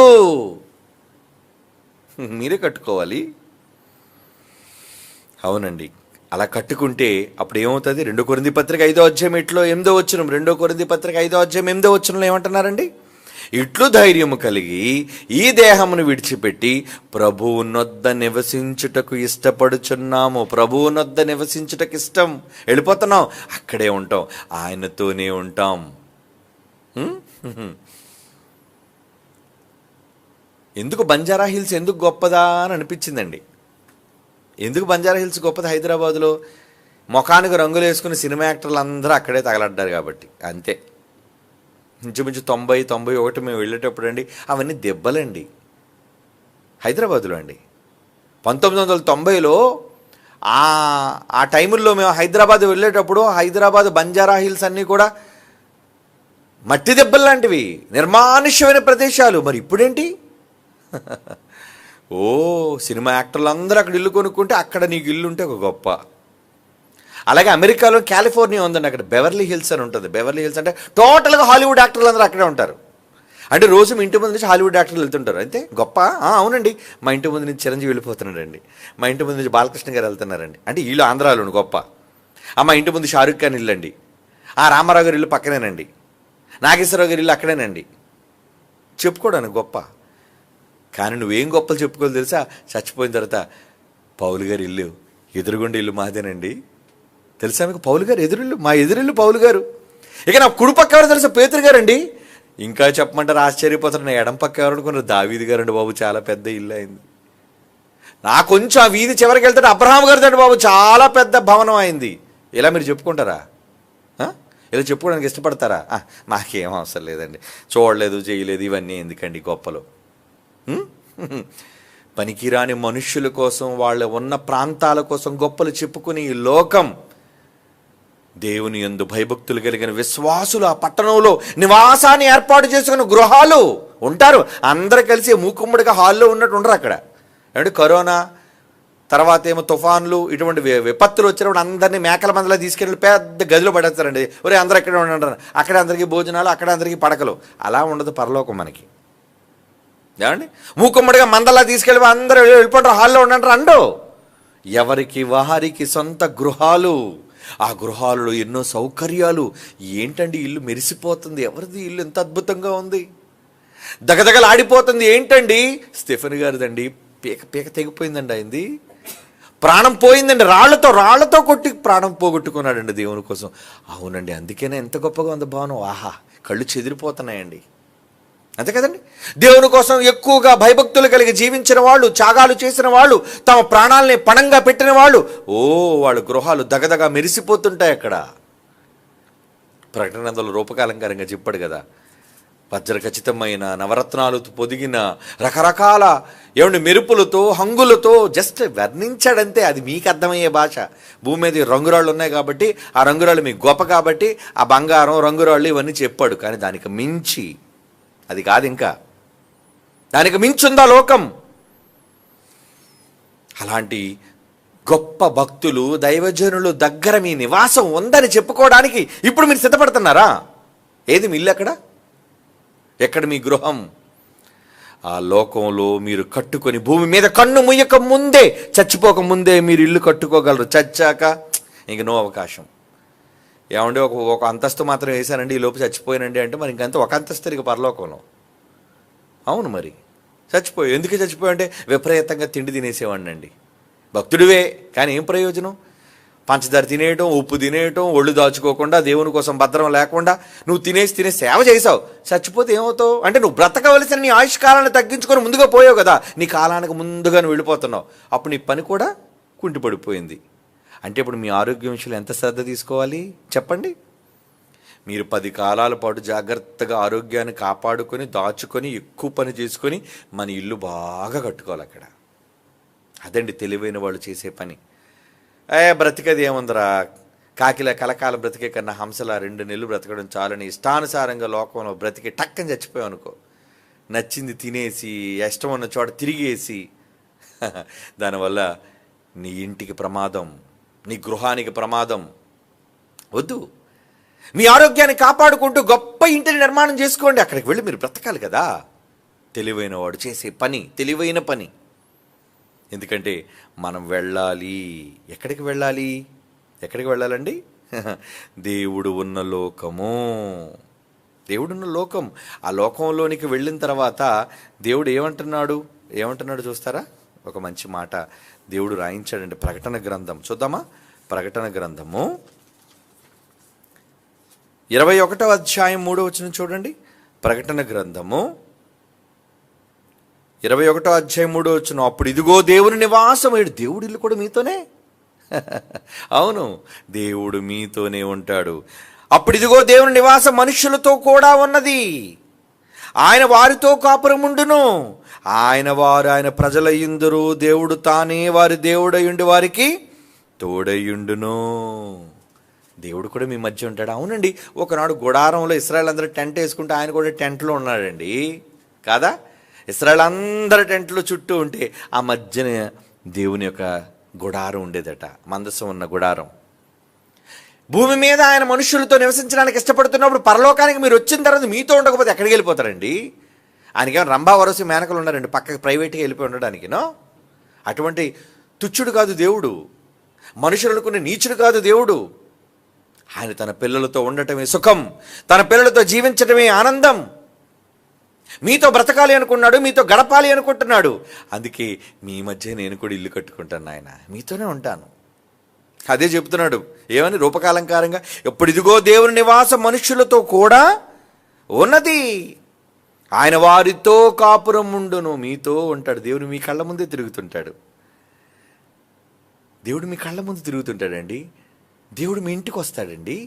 మీరే కట్టుకోవాలి. అవునండి, అలా కట్టుకుంటే అప్పుడు ఏమవుతుంది? 2 కొరింథీ పత్రిక 5వ అధ్యాయం 8వ వచనం. 2 కొరింథీ పత్రిక 5వ అధ్యాయం 8వ వచనంలో ఏమంటున్నారండి? ఇట్లు ధైర్యము కలిగి ఈ దేహమును విడిచిపెట్టి ప్రభువునొద్ద నివసించుటకు ఇష్టపడుచున్నాము. ప్రభువునొద్ద నివసించుటకు ఇష్టం. వెళ్ళిపోతున్నాం, అక్కడే ఉంటాం, ఆయనతోనే ఉంటాం. ఎందుకు బంజారా హిల్స్ ఎందుకు గొప్పదా అని అనిపించిందండి. ఎందుకు బంజారా హిల్స్ గొప్పది? హైదరాబాదులో ముఖానికి రంగులు వేసుకుని సినిమా యాక్టర్లు అందరూ అక్కడే తగలడ్డారు కాబట్టి అంతే. ఇంచుమించు 90-91 మేము వెళ్ళేటప్పుడు అండి అవన్నీ దెబ్బలండి. హైదరాబాదులో అండి 1990లో ఆ టైముల్లో మేము హైదరాబాద్ వెళ్ళేటప్పుడు హైదరాబాద్ బంజారా హిల్స్ అన్నీ కూడా మట్టి దెబ్బలు లాంటివి, నిర్మానుష్యమైన ప్రదేశాలు. మరి ఇప్పుడేంటి? సినిమా యాక్టర్లు అందరూ అక్కడ ఇల్లు కొనుక్కుంటే అక్కడ నీకు ఇల్లు ఉంటే ఒక గొప్ప. అలాగే అమెరికాలో కాలిఫోర్నియా ఉందండి, అక్కడ బెవర్లీ హిల్స్ అని ఉంటుంది. బెవర్లీ హిల్స్ అంటే టోటల్గా హాలీవుడ్ యాక్టర్లు అందరూ అక్కడే ఉంటారు. అంటే రోజు మీ ఇంటి ముందు నుంచి హాలీవుడ్ యాక్టర్లు వెళ్తుంటారు. అయితే గొప్ప. అవునండి, మా ఇంటి ముందు నుంచి చిరంజీవి వెళ్ళిపోతున్నాడండి, మా ఇంటి ముందు నుంచి బాలకృష్ణ గారు వెళ్తున్నారండి. అంటే వీళ్ళు ఆంధ్రాలో గొప్ప. మా ఇంటి ముందు షారుఖ్ ఖాన్ ఇల్లు అండి, రామారావు గారి ఇల్లు పక్కనేనండి, నాగేశ్వరరావు గారి ఇల్లు అక్కడేనండి. చెప్పుకోవడానికి గొప్ప. కానీ నువ్వేం గొప్పలు చెప్పుకోవాలి తెలుసా? చచ్చిపోయిన తర్వాత పౌలు గారి ఇల్లు ఎదురుగుండి ఇల్లు మాదేనండి. తెలుసా మీకు? పౌలు గారు ఎదురిల్లు, మా ఎదురిల్లు పౌలు గారు. ఇక నా కుడి పక్క ఎవరు తెలుసా? పేతురు గారండి. ఇంకా చెప్పమంటారు, ఆశ్చర్యపోతారు. నా ఎడం పక్క ఎవరు అనుకున్నారు? దావీదు గారండి బాబు, చాలా పెద్ద ఇల్లు అయింది. నా కొంచెం ఆ వీధి చివరికి వెళ్తాడు అబ్రహాం గారిదండి బాబు, చాలా పెద్ద భవనం అయింది. ఇలా మీరు చెప్పుకుంటారా? ఇలా చెప్పుకోవడానికి ఇష్టపడతారా? మాకేం అవసరం లేదండి, చూడలేదు, చేయలేదు, ఇవన్నీ ఎందుకండి గొప్పలు? పనికిరాని మనుష్యుల కోసం, వాళ్ళ ఉన్న ప్రాంతాల కోసం గొప్పలు చెప్పుకుని ఈ లోకం దేవుని యందు భయభక్తులు కలిగిన విశ్వాసులు ఆ పట్టణంలో నివాసాన్ని ఏర్పాటు చేసుకుని గృహాలు ఉంటారు. అందరూ కలిసి మూకుమ్మడిగా హాల్లో ఉన్నట్టు ఉండరు అక్కడ. అంటే కరోనా తర్వాత ఏమో తుఫాన్లు ఇటువంటి విపత్తులు వచ్చినప్పుడు అందరినీ మేకల మందలా తీసుకెళ్ళి పెద్ద గదిలో పడేస్తారండి. ఒరే అందరూ ఎక్కడే ఉండంటారు. అక్కడే అందరికీ భోజనాలు, అక్కడే అందరికీ పడకలు. అలా ఉండదు పరలోకం మనకి. ఏమండి? మూకుమ్మడిగా మందలా తీసుకెళ్ళి అందరూ వెళ్ళిపోంటారు, హాల్లో ఉండంటారు అండు. ఎవరికి వారికి సొంత గృహాలు, ఆ గృహాలలో ఎన్నో సౌకర్యాలు. ఏంటండి ఇల్లు మెరిసిపోతుంది? ఎవరిది ఇల్లు ఎంత అద్భుతంగా ఉంది, దగదగలు ఆడిపోతుంది. ఏంటండి? స్టెఫెన్ గారిదండి. పీక తెగిపోయిందండి, అయింది, ప్రాణం పోయిందండి. రాళ్లతో కొట్టి ప్రాణం పోగొట్టుకున్నాడండి దేవుని కోసం. అవునండి, అందుకేనే ఎంత గొప్పగా ఉంది భవనం. ఆహా, కళ్ళు చెదిరిపోతున్నాయండి. అంతే కదండి. దేవుని కోసం ఎక్కువగా భయభక్తులు కలిగి జీవించిన వాళ్ళు, త్యాగాలు చేసిన వాళ్ళు, తమ ప్రాణాలని పణంగా పెట్టిన వాళ్ళు, వాళ్ళ గృహాలు దగదగా మెరిసిపోతుంటాయి. అక్కడ ప్రకటన గ్రంథంలో రూపకాలంకారంగా చెప్పాడు కదా, వజ్ర ఖచ్చితమైన నవరత్నాలు పొదిగిన రకరకాల మెరుపులతో, హంగులతో, జస్ట్ వర్ణించాడంతే. అది మీకు అర్థమయ్యే భాష. భూమి మీద రంగురాళ్ళు ఉన్నాయి కాబట్టి, ఆ రంగురాళ్ళు మీకు గొప్ప కాబట్టి ఆ బంగారం, రంగురాళ్ళు ఇవన్నీ చెప్పాడు. కానీ దానికి మించి అది కాదు, ఇంకా దానికి మించుందా లోకం. అలాంటి గొప్ప భక్తులు, దైవజనులు దగ్గర మీ నివాసం ఉందని చెప్పుకోవడానికి ఇప్పుడు మీరు సిద్ధపడుతున్నారా? ఏది మీ ఇల్లు? ఎక్కడ మీ గృహం? ఆ లోకంలో మీరు కట్టుకొని భూమి మీద కన్ను ముయ్యక ముందే, చచ్చిపోక ముందే మీరు ఇల్లు కట్టుకోగలరు. చచ్చాక ఇంక నో అవకాశం. ఏమంటే ఒక అంతస్తు మాత్రం వేశానండి, ఈ లోపు చచ్చిపోయానండి అంటే మరి ఇంకంతా ఒక అంతస్తు ఇక పరలోకంలో. అవును, మరి ఎందుకు చచ్చిపోయా అంటే విపరీతంగా తిండి తినేసేవాడిని అండి. భక్తుడివే, కానీ ఏం ప్రయోజనం? పంచదార తినేయటం, ఉప్పు తినేయటం, ఒళ్ళు దాచుకోకుండా, దేవుని కోసం భద్రం లేకుండా నువ్వు తినేసి సేవ చేసావు. చచ్చిపోతే ఏమవుతావు అంటే నువ్వు బ్రతకవలసిన నీ ఆయుష్కాలాన్ని తగ్గించుకొని ముందుగా పోయావు కదా, నీ కాలానికి ముందుగా నువ్వు వెళ్ళిపోతున్నావు. అప్పుడు నీ పని కూడా కుంటిపడిపోయింది. అంటే ఇప్పుడు మీ ఆరోగ్యం విషయంలో ఎంత శ్రద్ధ తీసుకోవాలి చెప్పండి? మీరు 10 కాలాల పాటు జాగ్రత్తగా ఆరోగ్యాన్ని కాపాడుకొని, దాచుకొని, ఎక్కువ పని చేసుకొని మన ఇల్లు బాగా కట్టుకోవాలి. అక్కడ అదండి తెలివైన వాళ్ళు చేసే పని. బ్రతికేది ఏముందరా, కాకిలా కలకాలం బ్రతికే కన్నా హంసలా 2 నెలలు బ్రతకడం చాలని ఇష్టానుసారంగా లోకంలో బ్రతికి టక్కని చచ్చిపోయావు అనుకో, నచ్చింది తినేసి, ఇష్టం ఉన్న చోట తిరిగేసి, దానివల్ల నీ ఇంటికి ప్రమాదం, నీ గృహానికి ప్రమాదం. వద్దు. మీ ఆరోగ్యాన్ని కాపాడుకుంటూ గొప్ప ఇంటిని నిర్మాణం చేసుకోండి. అక్కడికి వెళ్ళి మీరు బ్రతకాలి కదా. తెలివైన వాడు చేసే పని తెలివైన పని. ఎందుకంటే మనం వెళ్ళాలి. ఎక్కడికి వెళ్ళాలండి? దేవుడు ఉన్న లోకము. దేవుడున్న లోకం. ఆ లోకంలోనికి వెళ్ళిన తర్వాత దేవుడు ఏమంటున్నాడు చూస్తారా? ఒక మంచి మాట దేవుడు రాయించాడండి. ప్రకటన గ్రంథం చూద్దామా? ప్రకటన గ్రంథము 21వ అధ్యాయం 3వ వచనం చూడండి. ప్రకటన గ్రంథము 21వ అధ్యాయం 3వ వచనం. అప్పుడు ఇదిగో దేవుని నివాసం. దేవుడి ఇల్లు కూడా మీతోనే. అవును, దేవుడు మీతోనే ఉంటాడు. అప్పుడు ఇదిగో దేవుని నివాసం మనుషులతో కూడా ఉన్నది. ఆయన వారితో కాపురముండును. ఆయన వారు ఆయన ప్రజలయ్యుందురు. దేవుడు తానే వారి దేవుడయ్యుండి వారికి తోడయ్యుండును. దేవుడు కూడా మీ మధ్య ఉంటాడు. అవునండి, ఒకనాడు గుడారంలో ఇశ్రాయేల్ అందరూ టెంట్ వేసుకుంటే ఆయన కూడా టెంట్లో ఉన్నాడండి కాదా? ఇశ్రాయేల్ అందరి టెంట్లో చుట్టూ ఉంటే ఆ మధ్యన దేవుని యొక్క గుడారం ఉండేదట, మందసం ఉన్న గుడారం. భూమి మీద ఆయన మనుషులతో నివసించడానికి ఇష్టపడుతున్నప్పుడు పరలోకానికి మీరు వచ్చిన తర్వాత మీతో ఉండకపోతే ఎక్కడికి వెళ్ళిపోతారండి? ఆయనకేమో రంభా వరసి మేనకలు ఉన్నారండి పక్కకి ప్రైవేట్గా వెళ్ళిపోయి ఉండడానికినో? అటువంటి తుచ్చుడు కాదు దేవుడు, మనుషులనుకునే నీచుడు కాదు దేవుడు. ఆయన తన పిల్లలతో ఉండటమే సుఖం, తన పిల్లలతో జీవించటమే ఆనందం. మీతో బ్రతకాలి అనుకున్నాడు, మీతో గడపాలి అనుకుంటున్నాడు. అందుకే మీ మధ్య నేను కూడా ఇల్లు కట్టుకుంటాను, ఆయన మీతోనే ఉంటాను. అదే చెప్తున్నాడు. ఏమని? రూపకాలంకారంగా, ఎప్పుడు ఇదిగో దేవుని నివాసం మనుష్యులతో కూడా ఉన్నది. ఆయన వారితో కాపురం ఉండును. మీతో ఉంటాడు. దేవుడు మీ కళ్ళ ముందే తిరుగుతుంటాడు. దేవుడు మీ కళ్ళ ముందు తిరుగుతుంటాడండి. దేవుడు మీ ఇంటికి వస్తాడండి.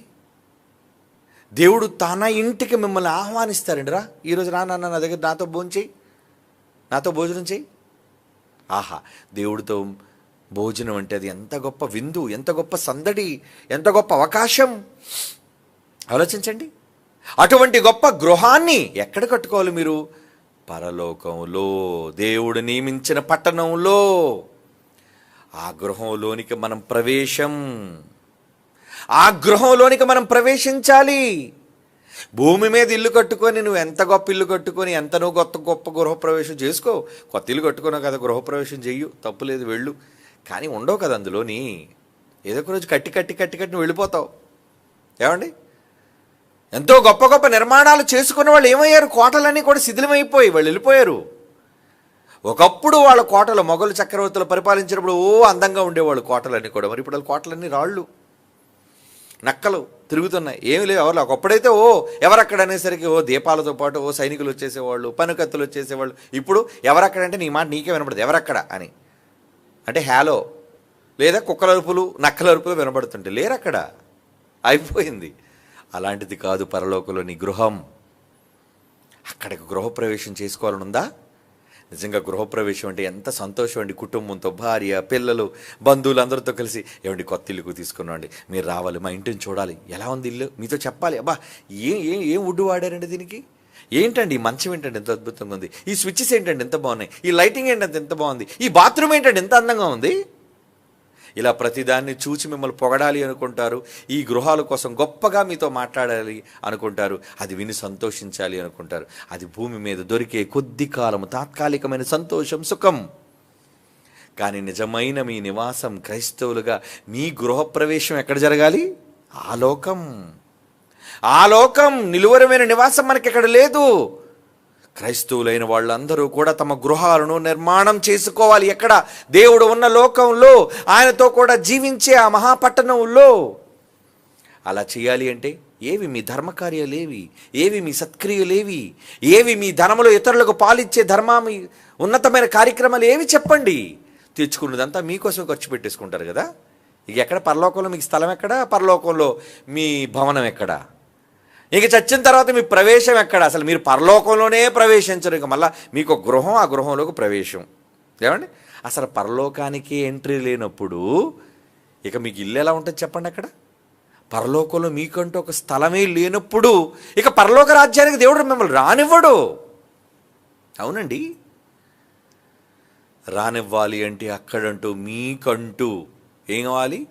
దేవుడు తన ఇంటికి మిమ్మల్ని ఆహ్వానిస్తారండి. రా ఈరోజు నా దగ్గర నాతో భోజనం చేయి. ఆహా, దేవుడితో భోజనం అంటే అది ఎంత గొప్ప విందు, ఎంత గొప్ప సందడి, ఎంత గొప్ప అవకాశం. ఆలోచించండి. అటువంటి గొప్ప గృహాన్ని ఎక్కడ కట్టుకోవాలి మీరు? పరలోకంలో, దేవుడు నియమించిన పట్టణంలో. ఆ గృహంలోనికి మనం ప్రవేశించాలి. భూమి మీద ఇల్లు కట్టుకొని నువ్వు ఎంత గొప్ప ఇల్లు కట్టుకొని ఎంత నువ్వు గొప్ప గృహప్రవేశం చేసుకో. కొత్త ఇల్లు కట్టుకున్నావు కదా, గృహప్రవేశం చెయ్యు, తప్పులేదు, వెళ్ళు. కానీ ఉండవు కదా అందులోని. ఏదో ఒక రోజు కట్టి నువ్వు వెళ్ళిపోతావు. ఏమండి? ఎంతో గొప్ప నిర్మాణాలు చేసుకున్న వాళ్ళు ఏమయ్యారు? కోటలన్నీ కూడా శిథిలమైపోయి వాళ్ళు వెళ్ళిపోయారు. ఒకప్పుడు వాళ్ళ కోటలు మొఘలు చక్రవర్తులు పరిపాలించినప్పుడు అందంగా ఉండేవాళ్ళు కోటలన్నీ కూడా. మరి ఇప్పుడు వాళ్ళ కోటలన్నీ రాళ్ళు. నక్కలు తిరుగుతున్నాయి, ఏమి లేవు ఎవరు. ఒకప్పుడైతే ఎవరక్కడ అనేసరికి దీపాలతో పాటు సైనికులు వచ్చేసేవాళ్ళు, పనుకత్తులు వచ్చేసేవాళ్ళు. ఇప్పుడు ఎవరక్కడంటే నీ మాట నీకే వినపడదు, ఎవరక్కడ అని. అంటే హ్యాలో లేదా కుక్కల అరుపులు, నక్కల అరుపులు వినపడుతుంటే లేరు అక్కడ, అయిపోయింది. అలాంటిది కాదు పరలోకంలో నీ గృహం. అక్కడికి గృహప్రవేశం చేసుకోవాలని ఉందా? నిజంగా గృహప్రవేశం అంటే ఎంత సంతోషం అండి. కుటుంబంతో, భార్య, పిల్లలు, బంధువులు అందరితో కలిసి ఏమండి కొత్త ఇల్లుకు తీసుకున్నాండి, మీరు రావాలి, మా ఇంటిని చూడాలి, ఎలా ఉంది ఇల్లు మీతో చెప్పాలి. అబ్బా ఏం వుడ్ వాడారండి దీనికి, ఏంటండి ఈ మంచం ఏంటండి ఎంత అద్భుతంగా ఉంది, ఈ స్విచ్చెస్ ఏంటండి ఎంత బాగున్నాయి, ఈ లైటింగ్ ఏంటంటే ఎంత బాగుంది, ఈ బాత్రూమ్ ఏంటండి ఎంత అందంగా ఉంది. ఇలా ప్రతిదాన్ని చూచి మిమ్మల్ని పొగడాలి అనుకుంటారు. ఈ గృహాల కోసం గొప్పగా మీతో మాట్లాడాలి అనుకుంటారు. అది విని సంతోషించాలి అనుకుంటారు. అది భూమి మీద దొరికే కొద్ది కాలము తాత్కాలికమైన సంతోషం, సుఖం. కానీ నిజమైన మీ నివాసం క్రైస్తవులుగా మీ గృహప్రవేశం ఎక్కడ జరగాలి? ఆ లోకం నిలువరమైన నివాసం మనకి ఎక్కడ లేదు. క్రైస్తవులైన వాళ్ళందరూ కూడా తమ గృహాలను నిర్మాణం చేసుకోవాలి. ఎక్కడ? దేవుడు ఉన్న లోకంలో, ఆయనతో కూడా జీవించే ఆ మహాపట్టణంలో. అలా చేయాలి అంటే ఏవి మీ ధర్మకార్యాలేవి, ఏవి మీ సత్క్రియలేవి, ఏవి మీ ధనములో ఇతరులకు పాలిచ్చే ధర్మామి ఉన్నతమైన కార్యక్రమాలు ఏవి చెప్పండి. తెచ్చుకున్నదంతా మీకోసం ఖర్చు పెట్టేసుకుంటారు కదా. ఇక ఎక్కడ పరలోకంలో మీకు స్థలం ఎక్కడ, పరలోకంలో మీ భవనం ఎక్కడ, ఇక చచ్చిన తర్వాత మీ ప్రవేశం ఎక్కడ? అసలు మీరు పరలోకంలోనే ప్రవేశించరు. ఇక మళ్ళీ మీకు ఒక గృహం, ఆ గృహంలోకి ప్రవేశం. ఏమండి, అసలు పరలోకానికి ఎంట్రీ లేనప్పుడు ఇక మీకు ఇల్లు ఎలా ఉంటుంది చెప్పండి. అక్కడ పరలోకంలో మీకంటూ ఒక స్థలమే లేనప్పుడు ఇక పరలోక రాజ్యానికి దేవుడు మిమ్మల్ని రానివ్వడు. అవునండి, రానివ్వాలి అంటే అక్కడంటూ మీకంటూ ఏం కావాలి?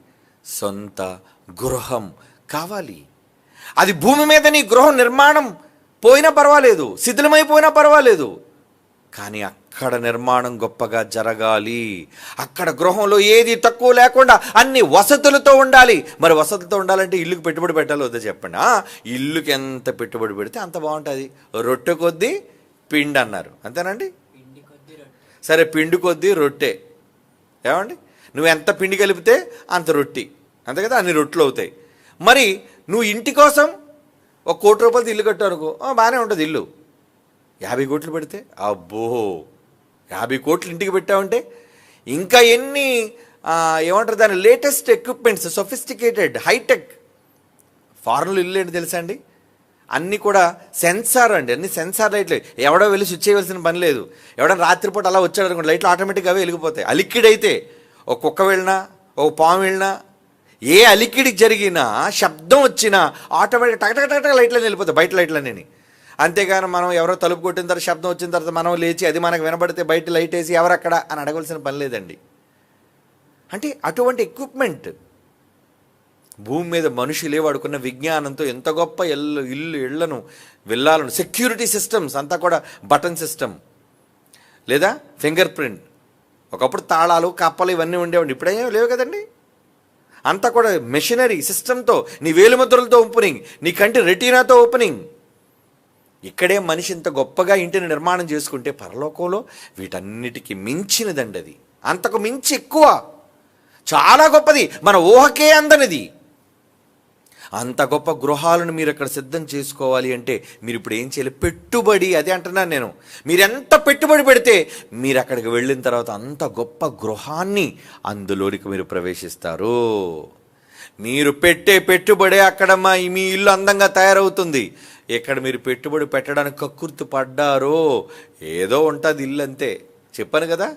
సొంత గృహం కావాలి. అది భూమి మీద నీ గృహం నిర్మాణం పోయినా పర్వాలేదు, శిథిలమైపోయినా పర్వాలేదు, కానీ అక్కడ నిర్మాణం గొప్పగా జరగాలి. అక్కడ గృహంలో ఏది తక్కువ లేకుండా అన్ని వసతులతో ఉండాలి. మరి వసతులతో ఉండాలంటే ఇల్లుకి పెట్టుబడి పెట్టాలి వద్దా చెప్పండి. ఇల్లుకి ఎంత పెట్టుబడి పెడితే అంత బాగుంటుంది. రొట్టె కొద్దీ పిండి అన్నారు, అంతేనండి. సరే, పిండి కొద్దీ రొట్టె. ఏమండి, నువ్వు ఎంత పిండి కలిపితే అంత రొట్టి, అంతే కదా, అన్ని రొట్టెలు అవుతాయి. మరి నువ్వు ఇంటి కోసం 1 కోటి రూపాయలతో ఇల్లు కట్టావు అనుకో, బాగానే ఉంటుంది ఇల్లు. 50 కోట్లు పెడితే అబ్బో, 50 కోట్లు ఇంటికి పెట్టావంటే ఇంకా ఎన్ని ఏమంటారు దాని లేటెస్ట్ ఎక్విప్మెంట్స్, సొఫిస్టికేటెడ్ హైటెక్. ఫారెన్లో ఇల్లు ఏంటి తెలుసా అండి, అన్నీ కూడా సెన్సార్ అండి, అన్ని సెన్సార్ లైట్లు. ఎవడో వెళ్ళి స్విచ్ చేయవలసిన పని లేదు. ఎవడో రాత్రిపూట అలా వచ్చాడు అనుకోండి, లైట్లు ఆటోమేటిక్గా అవే వెలిగిపోతాయి. అలిక్విడ్ అయితే ఒక కుక్క వెళ్ళినా, ఒక పాము వెళ్ళినా, ఏ అలికిడికి జరిగినా, శబ్దం వచ్చినా ఆటోమేటిక్ టక లైట్లని వెళ్ళిపోతాయి, బయట లైట్లన్నీ. అంతేగాని మనం ఎవరో తలుపు కొట్టిన తర్వాత శబ్దం వచ్చిన తర్వాత మనం లేచి అది మనకు వినబడితే బయట లైట్ వేసి ఎవరక్కడ అని అడగవలసిన పని లేదండి. అంటే అటువంటి ఎక్విప్మెంట్ భూమి మీద మనుషులే వాడుకున్న విజ్ఞానంతో ఎంత గొప్ప ఇళ్లను విల్లాలను, సెక్యూరిటీ సిస్టమ్స్ అంతా కూడా బటన్ సిస్టమ్ లేదా ఫింగర్ ప్రింట్. ఒకప్పుడు తాళాలు, కప్పలు ఇవన్నీ ఉండేవండి, ఇప్పుడేం లేవు కదండి. అంతా కూడా మెషినరీ సిస్టంతో, నీ వేలుముద్రలతో ఓపెనింగ్, నీ కంటి రెటీనాతో ఓపెనింగ్. ఇక్కడే మనిషి ఇంత గొప్పగా ఇంటిని నిర్మాణం చేసుకుంటే పరలోకంలో వీటన్నిటికీ మించినదండి. అది అంతకు మించి ఎక్కువ, చాలా గొప్పది, మన ఊహకే అందనిది. అంత గొప్ప గృహాలను మీరు అక్కడ సిద్ధం చేసుకోవాలి అంటే మీరు ఇప్పుడు ఏం చేయాలి? పెట్టుబడి. అదే అంటున్నాను నేను. మీరు ఎంత పెట్టుబడి పెడితే మీరు అక్కడికి వెళ్ళిన తర్వాత అంత గొప్ప గృహాన్ని అందులోనికి మీరు ప్రవేశిస్తారు. మీరు పెట్టే పెట్టుబడే అక్కడ మీ ఇల్లు అందంగా తయారవుతుంది. ఎక్కడ మీరు పెట్టుబడి పెట్టడానికి కక్కుర్తి పడ్డారో ఏదో ఉంటుంది ఇల్లు, అంతే. చెప్పాను కదా,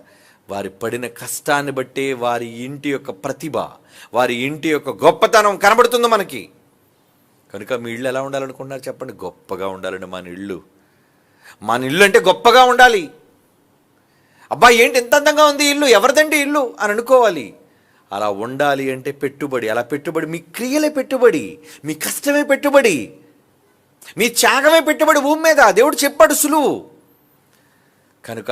వారి పడిన కష్టాన్ని బట్టే వారి ఇంటి యొక్క ప్రతిభ, వారి ఇంటి యొక్క గొప్పతనం కనబడుతుంది మనకి. కనుక మీ ఇల్లు ఎలా ఉండాలనుకుంటున్నారు చెప్పండి? గొప్పగా ఉండాలండి మన ఇల్లు అంటే గొప్పగా ఉండాలి. అబ్బా ఏంటి ఎంత అందంగా ఉంది ఇల్లు, ఎవరిదండి ఇల్లు అని అనుకోవాలి. అలా ఉండాలి అంటే పెట్టుబడి. అలా పెట్టుబడి మీ క్రియలే పెట్టుబడి, మీ కష్టమే పెట్టుబడి, మీ త్యాగమే పెట్టుబడి భూమి మీద. దేవుడు చెప్పాడు సులువు. కనుక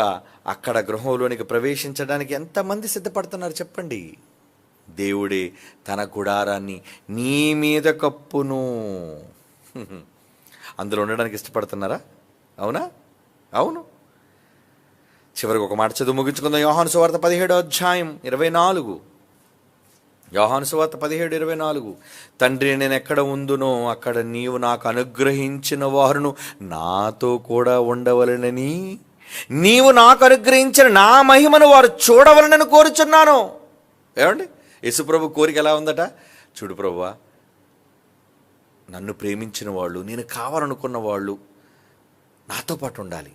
అక్కడ గృహంలోనికి ప్రవేశించడానికి ఎంతమంది సిద్ధపడుతున్నారు చెప్పండి? దేవుడే తన గుడారాన్ని నీ మీద కప్పును. అందులో ఉండడానికి ఇష్టపడుతున్నారా? అవునా? అవును. చివరికి ఒక మాట చదువు ముగించుకుందాం. యోహాను సువార్త 17వ అధ్యాయం 24. యోహాను సువార్త 17:24, తండ్రి నేను ఎక్కడ ఉందునో అక్కడ నీవు నాకు అనుగ్రహించిన వారును నాతో కూడా ఉండవలెనని నీవు నాకు అనుగ్రహించిన నా మహిమను వారు చూడవలనని కోరుచున్నాను. ఏమండి, యేసుప్రభు కోరిక ఎలా ఉందట? చూడు ప్రభువా, నన్ను ప్రేమించిన వాళ్ళు, నేను కావాలనుకున్న వాళ్ళు నాతో పాటు ఉండాలి.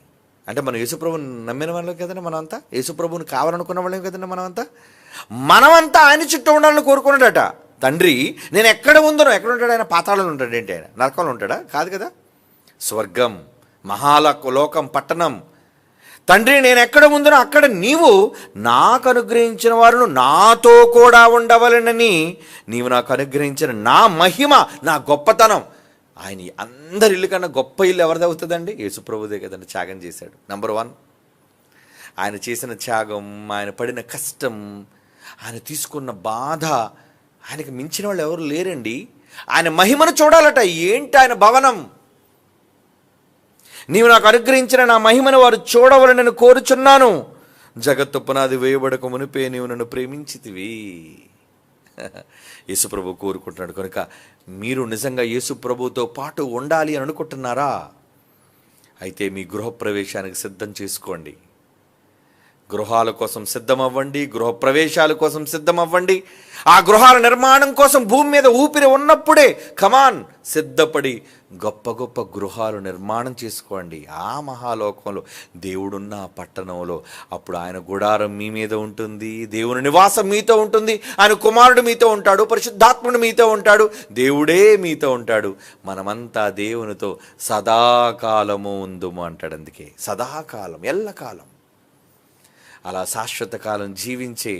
అంటే మనం యేసుప్రభుని నమ్మిన వాళ్ళం కదండి, మనమంతా యేసుప్రభుని కావాలనుకున్న వాళ్ళం కదండి, మనమంతా ఆయన చుట్టూ ఉండాలని కోరుకున్నాడట. తండ్రి నేను ఎక్కడ ఉందనో, ఎక్కడ ఉంటాడు ఆయన? పాతాళంలో ఉంటాడు ఏంటి? ఆయన నరకంలో ఉంటాడా? కాదు కదా. స్వర్గం, లోకం, పట్టణం. తండ్రి నేను ఎక్కడ ఉందనో అక్కడ నీవు నాకు అనుగ్రహించిన వారును నాతో కూడా ఉండవలెనని నీవు నాకు అనుగ్రహించిన నా మహిమ, నా గొప్పతనం. ఆయన అందరి ఇల్లు కన్నా గొప్ప ఇల్లు ఎవరిది అవుతుందండి? యేసుప్రభుదే కదండి. త్యాగం చేశాడు. నంబర్ 1, ఆయన చేసిన త్యాగం, ఆయన పడిన కష్టం, ఆయన తీసుకున్న బాధ, ఆయనకు మించిన వాళ్ళు ఎవరు లేరండి. ఆయన మహిమను చూడాలట. ఏంటి ఆయన భవనం? నీవు నాకు అనుగ్రహించిన నా మహిమను వారు చూడవలనని కోరుచున్నాను. జగత్తు పునాది వేయబడక మునిపే నీవు నన్ను ప్రేమించితివి. యేసుప్రభు కోరుకుంటున్నాడు. కనుక మీరు నిజంగా యేసుప్రభుతో పాటు ఉండాలి అని అనుకుంటున్నారా? అయితే మీ గృహప్రవేశానికి సిద్ధం చేసుకోండి. గృహాల కోసం సిద్ధమవ్వండి, గృహప్రవేశాల కోసం సిద్ధమవ్వండి. ఆ గృహాల నిర్మాణం కోసం భూమి మీద ఊపిరి ఉన్నప్పుడే కమాన్ సిద్ధపడి గొప్ప గొప్ప గృహాలు నిర్మాణం చేసుకోండి. ఆ మహాలోకంలో, దేవుడున్న ఆ పట్టణంలో అప్పుడు ఆయన గుడారం మీ మీద ఉంటుంది, దేవుని నివాసం మీతో ఉంటుంది, ఆయన కుమారుడు మీతో ఉంటాడు, పరిశుద్ధాత్ముడు మీతో ఉంటాడు, దేవుడే మీతో ఉంటాడు. మనమంతా దేవునితో సదాకాలము ఉందుము అంటాడు. అందుకే సదాకాలం, ఎల్లకాలం అలా శాశ్వత కాలం జీవించే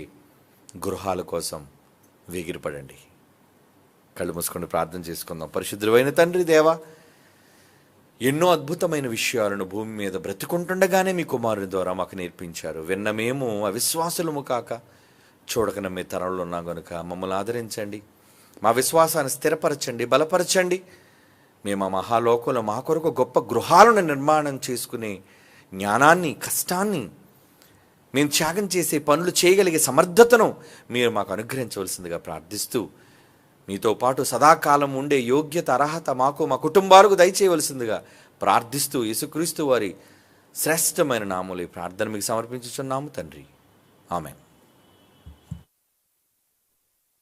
గృహాల కోసం వేగిరపడండి. కళ్ళు మూసుకొని ప్రార్థన చేసుకుందాం. పరిశుద్ధుడైన తండ్రి దేవా, ఎన్నో అద్భుతమైన విషయాలను భూమి మీద బ్రతికుంటుండగానే మీ కుమారుని ద్వారా మాకు నేర్పించారు. విన్న మేము అవిశ్వాసులము కాక చూడక నమ్మే తరంలో ఉన్నాం కనుక మమ్మల్ని ఆదరించండి, మా విశ్వాసాన్ని స్థిరపరచండి, బలపరచండి. మేము ఆ మహాలోకంలో మా కొరకు గొప్ప గృహాలను నిర్మాణం చేసుకునే జ్ఞానాన్ని, కష్టాన్ని, మేము త్యాగం చేసే పనులు చేయగలిగే సమర్థతను మీరు మాకు అనుగ్రహించవలసిందిగా ప్రార్థిస్తూ, మీతో పాటు సదాకాలం ఉండే యోగ్యత, అర్హత మాకు, మా కుటుంబాలకు దయచేయవలసిందిగా ప్రార్థిస్తూ, యేసుక్రీస్తు వారి శ్రేష్టమైన నామములో ఈ ప్రార్థన మీకు సమర్పించుచున్నాము తండ్రి. ఆమేన్.